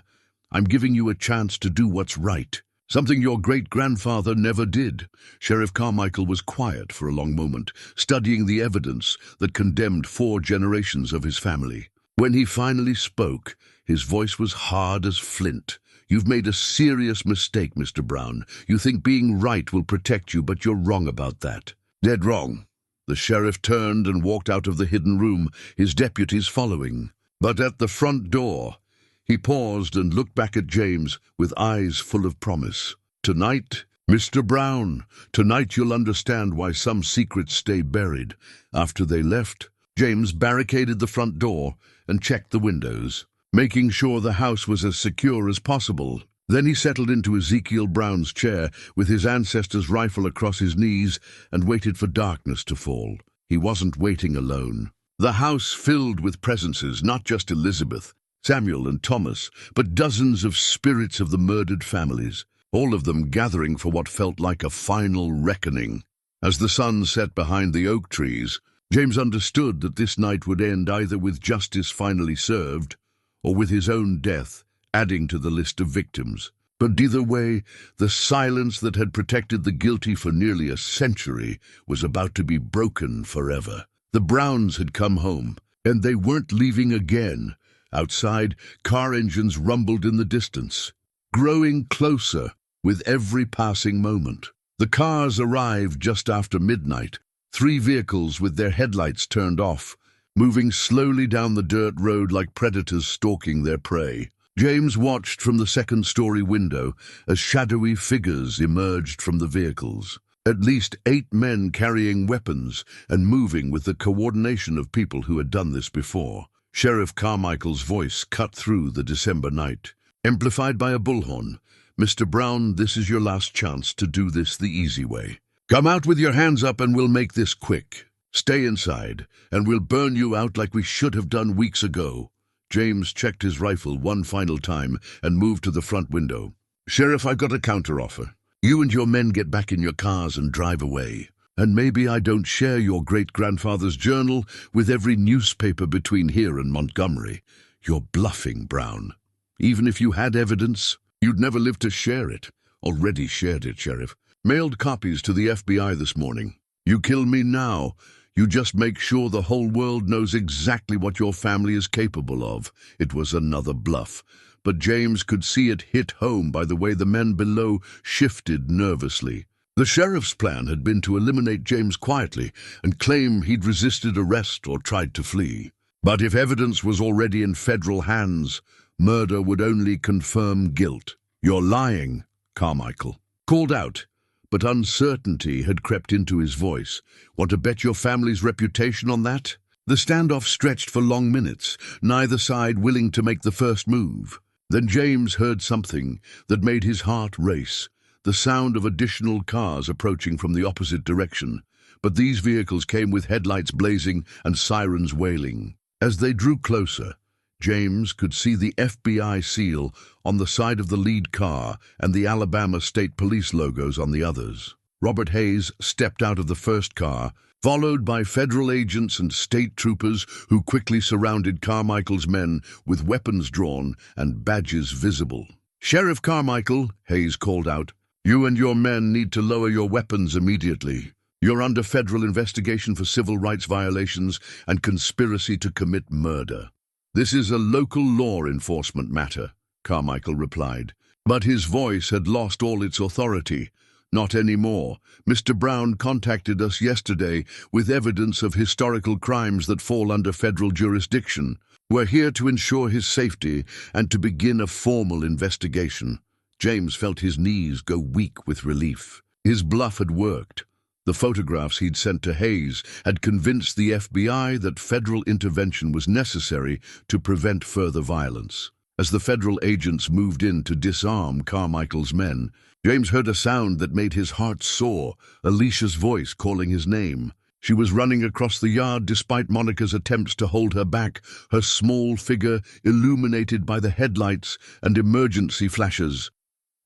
I'm giving you a chance to do what's right, something your great-grandfather never did." Sheriff Carmichael was quiet for a long moment, studying the evidence that condemned 4 generations of his family. When he finally spoke, his voice was hard as flint. "You've made a serious mistake, Mr. Brown. You think being right will protect you, but you're wrong about that. Dead wrong." The sheriff turned and walked out of the hidden room, his deputies following. But at the front door, he paused and looked back at James with eyes full of promise. "Tonight, Mr. Brown, tonight you'll understand why some secrets stay buried." After they left, James barricaded the front door and checked the windows, making sure the house was as secure as possible. Then he settled into Ezekiel Brown's chair with his ancestor's rifle across his knees and waited for darkness to fall. He wasn't waiting alone. The house filled with presences, not just Elizabeth, Samuel and Thomas, but dozens of spirits of the murdered families, all of them gathering for what felt like a final reckoning. As the sun set behind the oak trees, James understood that this night would end either with justice finally served or with his own death adding to the list of victims. But either way, the silence that had protected the guilty for nearly a century was about to be broken forever. The Browns had come home, and they weren't leaving again. Outside, car engines rumbled in the distance, growing closer with every passing moment. The cars arrived just after midnight, 3 vehicles with their headlights turned off, moving slowly down the dirt road like predators stalking their prey. James watched from the second-story window as shadowy figures emerged from the vehicles. At least 8 men carrying weapons and moving with the coordination of people who had done this before. Sheriff Carmichael's voice cut through the December night, amplified by a bullhorn. "Mr. Brown, this is your last chance to do this the easy way. Come out with your hands up and we'll make this quick. Stay inside, and we'll burn you out like we should have done weeks ago." James checked his rifle one final time and moved to the front window. "Sheriff, I've got a counteroffer. You and your men get back in your cars and drive away. And maybe I don't share your great-grandfather's journal with every newspaper between here and Montgomery. You're bluffing, Brown. Even if you had evidence, you'd never live to share it." "Already shared it, Sheriff. Mailed copies to the FBI this morning. You kill me now, you just make sure the whole world knows exactly what your family is capable of." It was another bluff, but James could see it hit home by the way the men below shifted nervously. The sheriff's plan had been to eliminate James quietly and claim he'd resisted arrest or tried to flee. But if evidence was already in federal hands, murder would only confirm guilt. "You're lying," Carmichael called out, but uncertainty had crept into his voice. "Want to bet your family's reputation on that?" The standoff stretched for long minutes, neither side willing to make the first move. Then James heard something that made his heart race, the sound of additional cars approaching from the opposite direction. But these vehicles came with headlights blazing and sirens wailing. As they drew closer, James could see the FBI seal on the side of the lead car and the Alabama State Police logos on the others. Robert Hayes stepped out of the first car, followed by federal agents and state troopers who quickly surrounded Carmichael's men with weapons drawn and badges visible. "Sheriff Carmichael," Hayes called out, "you and your men need to lower your weapons immediately. You're under federal investigation for civil rights violations and conspiracy to commit murder." "This is a local law enforcement matter," Carmichael replied. But his voice had lost all its authority. "Not anymore. Mr. Brown contacted us yesterday with evidence of historical crimes that fall under federal jurisdiction. We're here to ensure his safety and to begin a formal investigation." James felt his knees go weak with relief. His bluff had worked. The photographs he'd sent to Hayes had convinced the FBI that federal intervention was necessary to prevent further violence. As the federal agents moved in to disarm Carmichael's men, James heard a sound that made his heart soar, Alicia's voice calling his name. She was running across the yard despite Monica's attempts to hold her back, her small figure illuminated by the headlights and emergency flashes.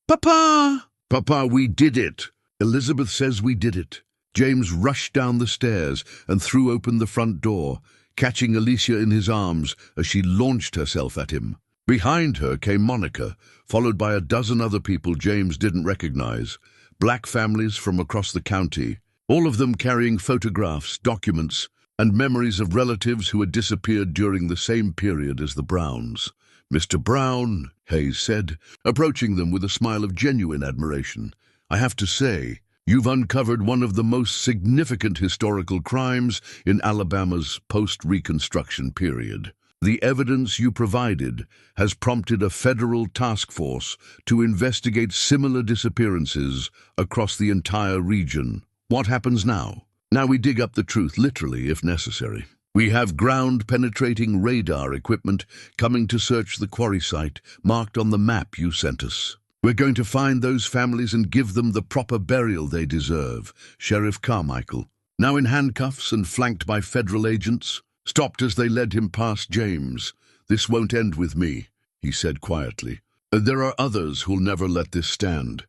"Papa! Papa, we did it! Elizabeth says we did it." James rushed down the stairs and threw open the front door, catching Alicia in his arms as she launched herself at him. Behind her came Monica, followed by a dozen other people James didn't recognize, black families from across the county, all of them carrying photographs, documents, and memories of relatives who had disappeared during the same period as the Browns. "Mr. Brown," Hayes said, approaching them with a smile of genuine admiration, "I have to say, you've uncovered one of the most significant historical crimes in Alabama's post-Reconstruction period. The evidence you provided has prompted a federal task force to investigate similar disappearances across the entire region. What happens now? Now we dig up the truth, literally, if necessary. We have ground-penetrating radar equipment coming to search the quarry site, marked on the map you sent us. We're going to find those families and give them the proper burial they deserve." Sheriff Carmichael, now in handcuffs and flanked by federal agents, stopped as they led him past James. "This won't end with me," he said quietly. "There are others who'll never let this stand."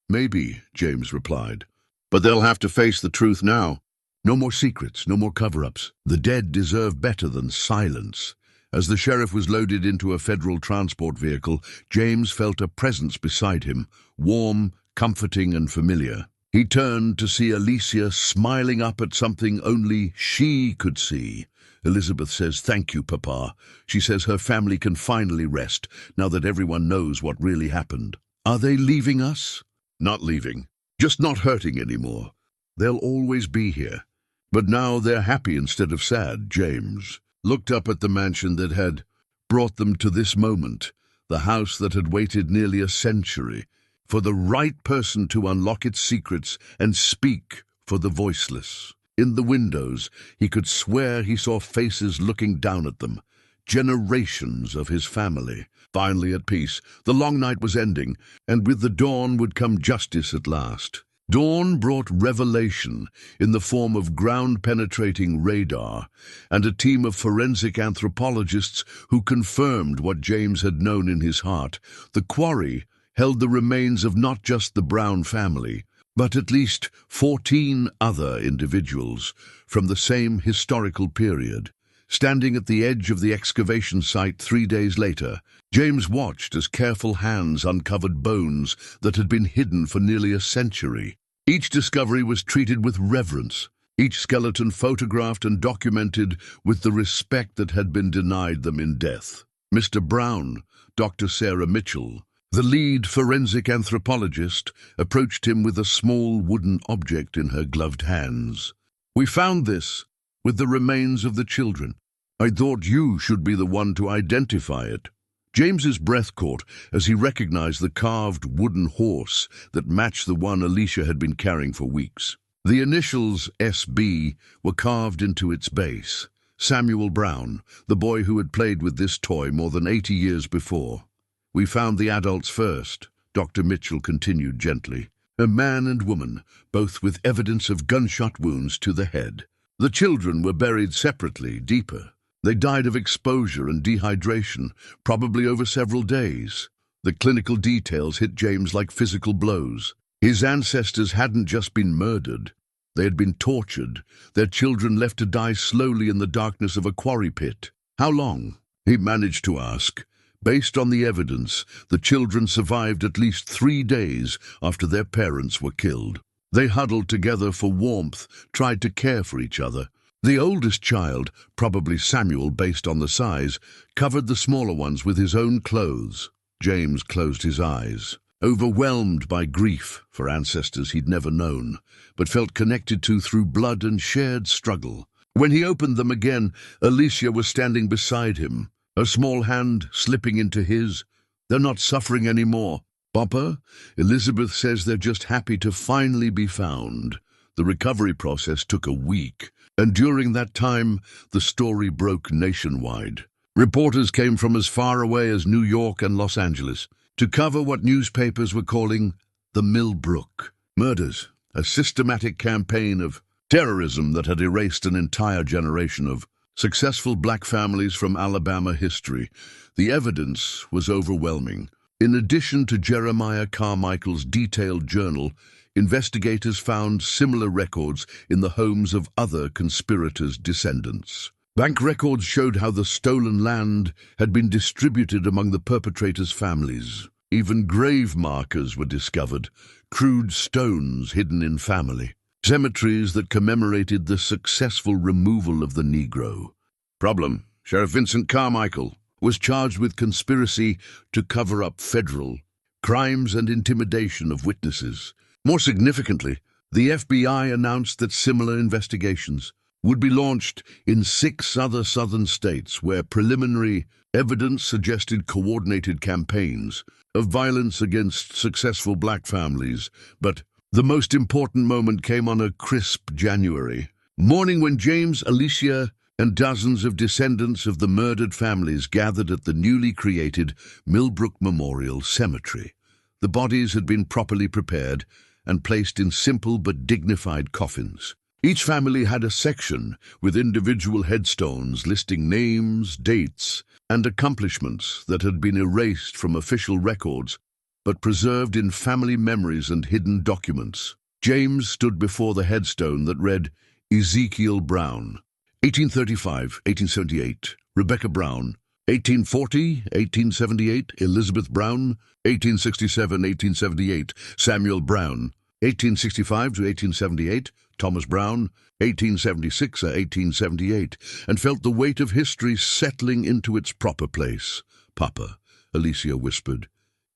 "Maybe," James replied, "but they'll have to face the truth now. No more secrets, no more cover-ups. The dead deserve better than silence." As the sheriff was loaded into a federal transport vehicle, James felt a presence beside him, warm, comforting, and familiar. He turned to see Alicia smiling up at something only she could see. "Elizabeth says thank you, Papa. She says her family can finally rest, now that everyone knows what really happened." "Are they leaving us?" "Not leaving. Just not hurting anymore. They'll always be here. But now they're happy instead of sad." James looked up at the mansion that had brought them to this moment, the house that had waited nearly a century for the right person to unlock its secrets and speak for the voiceless. In the windows, he could swear he saw faces looking down at them, generations of his family. Finally at peace, the long night was ending, and with the dawn would come justice at last. Dawn brought revelation in the form of ground-penetrating radar and a team of forensic anthropologists who confirmed what James had known in his heart. The quarry held the remains of not just the Brown family, but at least 14 other individuals from the same historical period. Standing at the edge of the excavation site 3 days later, James watched as careful hands uncovered bones that had been hidden for nearly a century. Each discovery was treated with reverence, each skeleton photographed and documented with the respect that had been denied them in death. Mr. Brown, Dr. Sarah Mitchell, The lead forensic anthropologist approached him with a small wooden object in her gloved hands. "We found this with the remains of the children. I thought you should be the one to identify it." James's breath caught as he recognized the carved wooden horse that matched the one Alicia had been carrying for weeks. The initials SB were carved into its base. Samuel Brown, the boy who had played with this toy more than 80 years before. "We found the adults first," Dr. Mitchell continued gently. "A man and woman, both with evidence of gunshot wounds to the head. The children were buried separately, deeper. They died of exposure and dehydration, probably over several days." The clinical details hit James like physical blows. His ancestors hadn't just been murdered. They had been tortured, their children left to die slowly in the darkness of a quarry pit. "How long?" he managed to ask. Based on the evidence, the children survived at least 3 days after their parents were killed. They huddled together for warmth, tried to care for each other. The oldest child, probably Samuel based on the size, covered the smaller ones with his own clothes. James closed his eyes, overwhelmed by grief for ancestors he'd never known, but felt connected to through blood and shared struggle. When he opened them again, Alicia was standing beside him, her small hand slipping into his. "They're not suffering anymore, Papa. Elizabeth says they're just happy to finally be found." The recovery process took a week, and during that time, the story broke nationwide. Reporters came from as far away as New York and Los Angeles to cover what newspapers were calling the Millbrook murders, a systematic campaign of terrorism that had erased an entire generation of successful black families from Alabama history. The evidence was overwhelming. In addition to Jeremiah Carmichael's detailed journal, investigators found similar records in the homes of other conspirators' descendants. Bank records showed how the stolen land had been distributed among the perpetrators' families. Even grave markers were discovered, crude stones hidden in family. Cemeteries that commemorated the successful removal of the Negro. Problem: Sheriff Vincent Carmichael was charged with conspiracy to cover up federal crimes and intimidation of witnesses. More significantly, the FBI announced that similar investigations would be launched in 6 other southern states where preliminary evidence suggested coordinated campaigns of violence against successful black families. But the most important moment came on a crisp January morning when James, Alicia, and dozens of descendants of the murdered families gathered at the newly created Millbrook Memorial Cemetery. The bodies had been properly prepared and placed in simple but dignified coffins. Each family had a section with individual headstones listing names, dates, and accomplishments that had been erased from official records but preserved in family memories and hidden documents. James stood before the headstone that read, Ezekiel Brown, 1835-1878, Rebecca Brown, 1840-1878, Elizabeth Brown, 1867-1878, Samuel Brown, 1865-1878, Thomas Brown, 1876-1878, and felt the weight of history settling into its proper place. "Papa," Alicia whispered,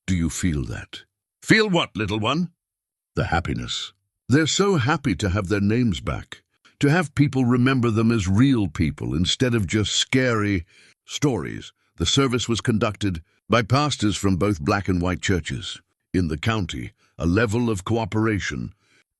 "do you feel that?" "Feel what, little one?" "The happiness. They're so happy to have their names back, to have people remember them as real people instead of just scary stories." The service was conducted by pastors from both black and white churches in the county, a level of cooperation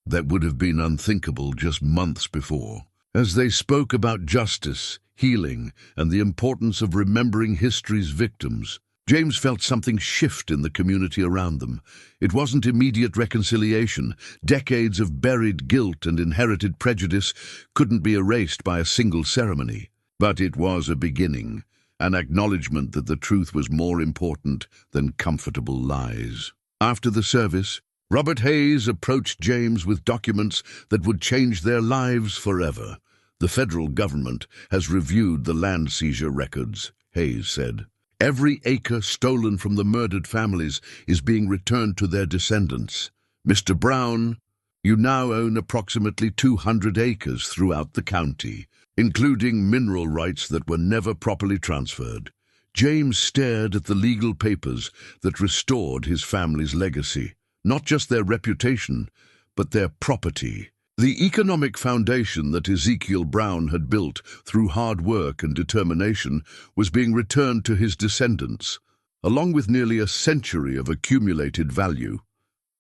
that would have been unthinkable just months before. As they spoke about justice, healing, and the importance of remembering history's victims, James felt something shift in the community around them. It wasn't immediate reconciliation. Decades of buried guilt and inherited prejudice couldn't be erased by a single ceremony. But it was a beginning, an acknowledgement that the truth was more important than comfortable lies. After the service, Robert Hayes approached James with documents that would change their lives forever. "The federal government has reviewed the land seizure records," Hayes said. "Every acre stolen from the murdered families is being returned to their descendants. Mr. Brown, you now own approximately 200 acres throughout the county, including mineral rights that were never properly transferred. James stared at the legal papers that restored his family's legacy, not just their reputation, but their property. The economic foundation that Ezekiel Brown had built through hard work and determination was being returned to his descendants, along with nearly a century of accumulated value.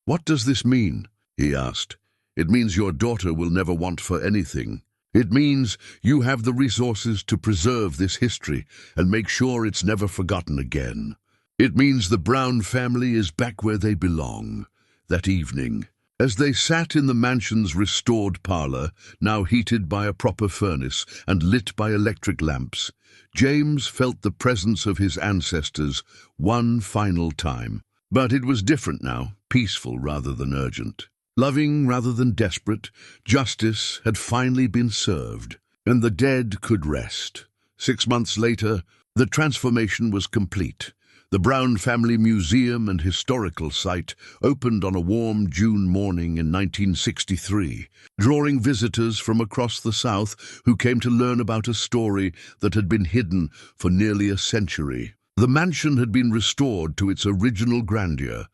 "What does this mean?" he asked. "It means your daughter will never want for anything. It means you have the resources to preserve this history and make sure it's never forgotten again. It means the Brown family is back where they belong." That evening, as they sat in the mansion's restored parlor, now heated by a proper furnace and lit by electric lamps, James felt the presence of his ancestors one final time. But it was different now, peaceful rather than urgent. Loving rather than desperate, justice had finally been served, and the dead could rest. 6 months later, the transformation was complete. The Brown Family Museum and Historical Site opened on a warm June morning in 1963, drawing visitors from across the South who came to learn about a story that had been hidden for nearly a century. The mansion had been restored to its original grandeur,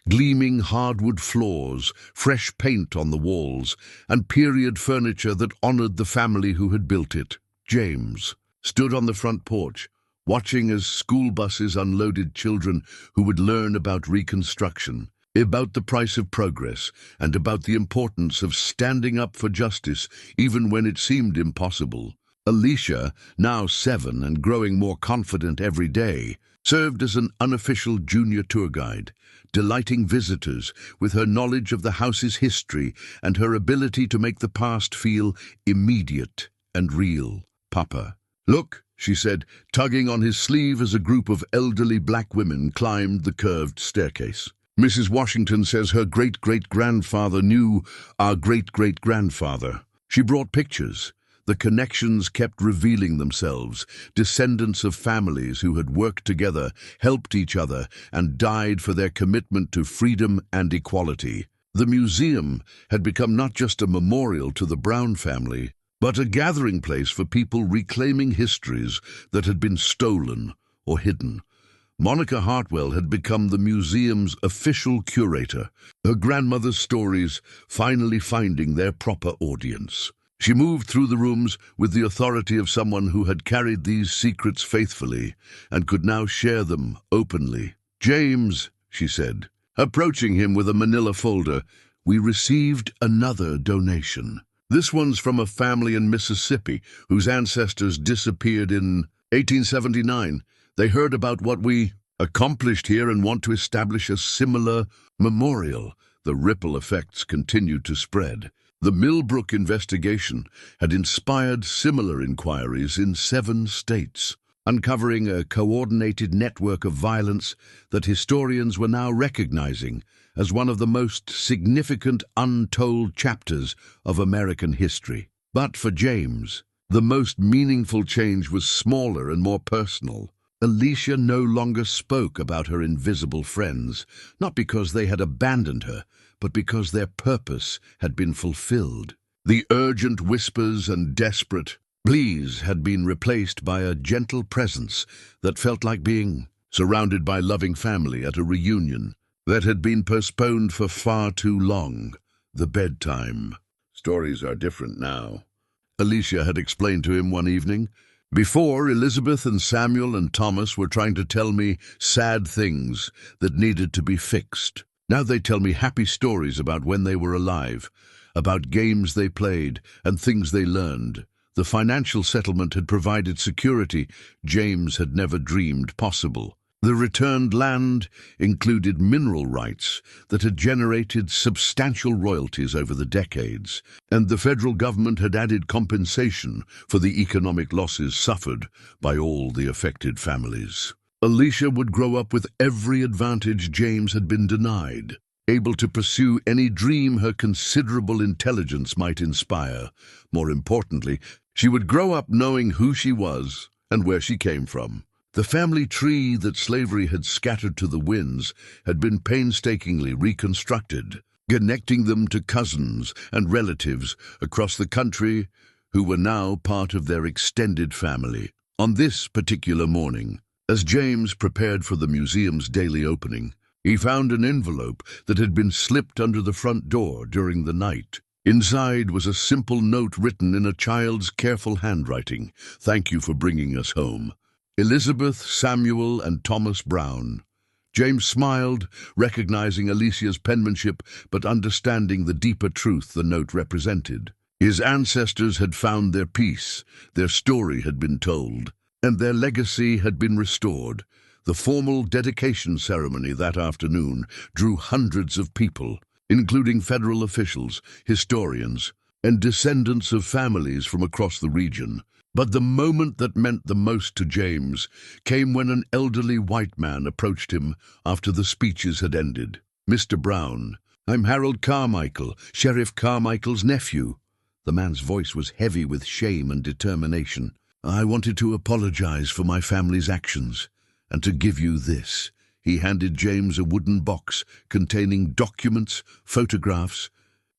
gleaming hardwood floors, fresh paint on the walls, and period furniture that honored the family who had built it. James stood on the front porch, watching as school buses unloaded children who would learn about Reconstruction, about the price of progress, and about the importance of standing up for justice even when it seemed impossible. Alicia, now 7 and growing more confident every day, served as an unofficial junior tour guide, delighting visitors with her knowledge of the house's history and her ability to make the past feel immediate and real. "Papa, look," she said, tugging on his sleeve as a group of elderly black women climbed the curved staircase. "Mrs. Washington says her great-great-grandfather knew our great-great-grandfather." She brought pictures. The connections kept revealing themselves, descendants of families who had worked together, helped each other, and died for their commitment to freedom and equality. The museum had become not just a memorial to the Brown family, but a gathering place for people reclaiming histories that had been stolen or hidden. Monica Hartwell had become the museum's official curator, her grandmother's stories finally finding their proper audience. She moved through the rooms with the authority of someone who had carried these secrets faithfully and could now share them openly. "James," she said, approaching him with a manila folder, "we received another donation. This one's from a family in Mississippi whose ancestors disappeared in 1879. They heard about what we accomplished here and want to establish a similar memorial." The ripple effects continued to spread. The Millbrook investigation had inspired similar inquiries in 7 states, uncovering a coordinated network of violence that historians were now recognizing as one of the most significant untold chapters of American history. But for James, the most meaningful change was smaller and more personal. Alicia no longer spoke about her invisible friends, not because they had abandoned her, but because their purpose had been fulfilled. The urgent whispers and desperate pleas had been replaced by a gentle presence that felt like being surrounded by loving family at a reunion that had been postponed for far too long. The bedtime. "Stories are different now," Alicia had explained to him one evening. "Before, Elizabeth and Samuel and Thomas were trying to tell me sad things that needed to be fixed. Now they tell me happy stories about when they were alive, about games they played and things they learned." The financial settlement had provided security James had never dreamed possible. The returned land included mineral rights that had generated substantial royalties over the decades, and the federal government had added compensation for the economic losses suffered by all the affected families. Alicia would grow up with every advantage James had been denied, able to pursue any dream her considerable intelligence might inspire. More importantly, she would grow up knowing who she was and where she came from. The family tree that slavery had scattered to the winds had been painstakingly reconstructed, connecting them to cousins and relatives across the country who were now part of their extended family. On this particular morning, As James prepared for the museum's daily opening, he found an envelope that had been slipped under the front door during the night. Inside was a simple note written in a child's careful handwriting. "Thank you for bringing us home. Elizabeth, Samuel, and Thomas Brown." James smiled, recognizing Alicia's penmanship, but understanding the deeper truth the note represented. His ancestors had found their peace, their story had been told, and their legacy had been restored. The formal dedication ceremony that afternoon drew hundreds of people, including federal officials, historians, and descendants of families from across the region. But the moment that meant the most to James came when an elderly white man approached him after the speeches had ended. "Mr. Brown, I'm Harold Carmichael, Sheriff Carmichael's nephew." The man's voice was heavy with shame and determination. "I wanted to apologize for my family's actions, and to give you this." He handed James a wooden box containing documents, photographs,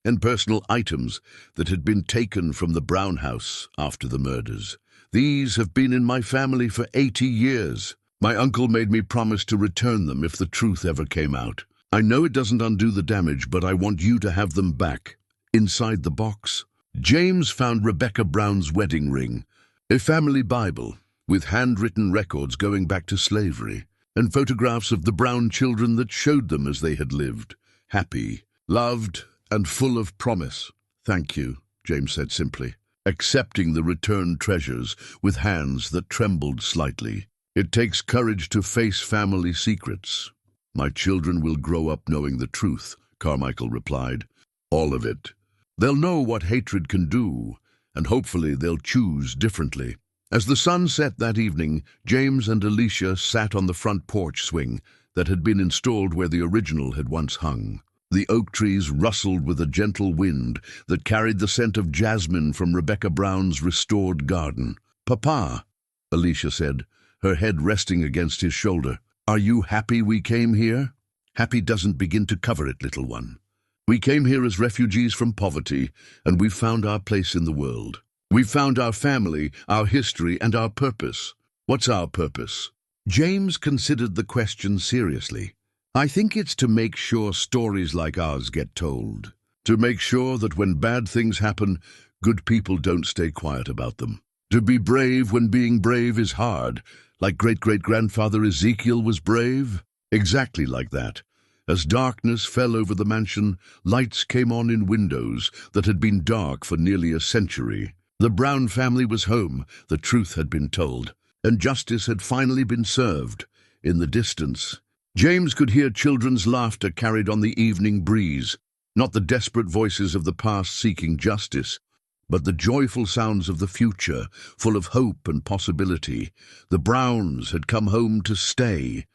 and personal items that had been taken from the Brown house after the murders. "These have been in my family for 80 years. My uncle made me promise to return them if the truth ever came out. I know it doesn't undo the damage, but I want you to have them back." Inside the box, James found Rebecca Brown's wedding ring, a family Bible with handwritten records going back to slavery, and photographs of the Brown children that showed them as they had lived, happy, loved, and full of promise. "Thank you," James said simply, accepting the returned treasures with hands that trembled slightly. "It takes courage to face family secrets." "My children will grow up knowing the truth," Carmichael replied. "All of it. They'll know what hatred can do, and hopefully they'll choose differently." As the sun set that evening, James and Alicia sat on the front porch swing that had been installed where the original had once hung. The oak trees rustled with a gentle wind that carried the scent of jasmine from Rebecca Brown's restored garden. "Papa," Alicia said, her head resting against his shoulder, "are you happy we came here?" "Happy doesn't begin to cover it, little one. We came here as refugees from poverty, and we've found our place in the world. We've found our family, our history, and our purpose." "What's our purpose?" James considered the question seriously. "I think it's to make sure stories like ours get told. To make sure that when bad things happen, good people don't stay quiet about them. To be brave when being brave is hard, like great-great-grandfather Ezekiel was brave." Exactly like that. As darkness fell over the mansion, lights came on in windows that had been dark for nearly a century. The Brown family was home, the truth had been told, and justice had finally been served. In the distance, James could hear children's laughter carried on the evening breeze, not the desperate voices of the past seeking justice, but the joyful sounds of the future, full of hope and possibility. The Browns had come home to stay,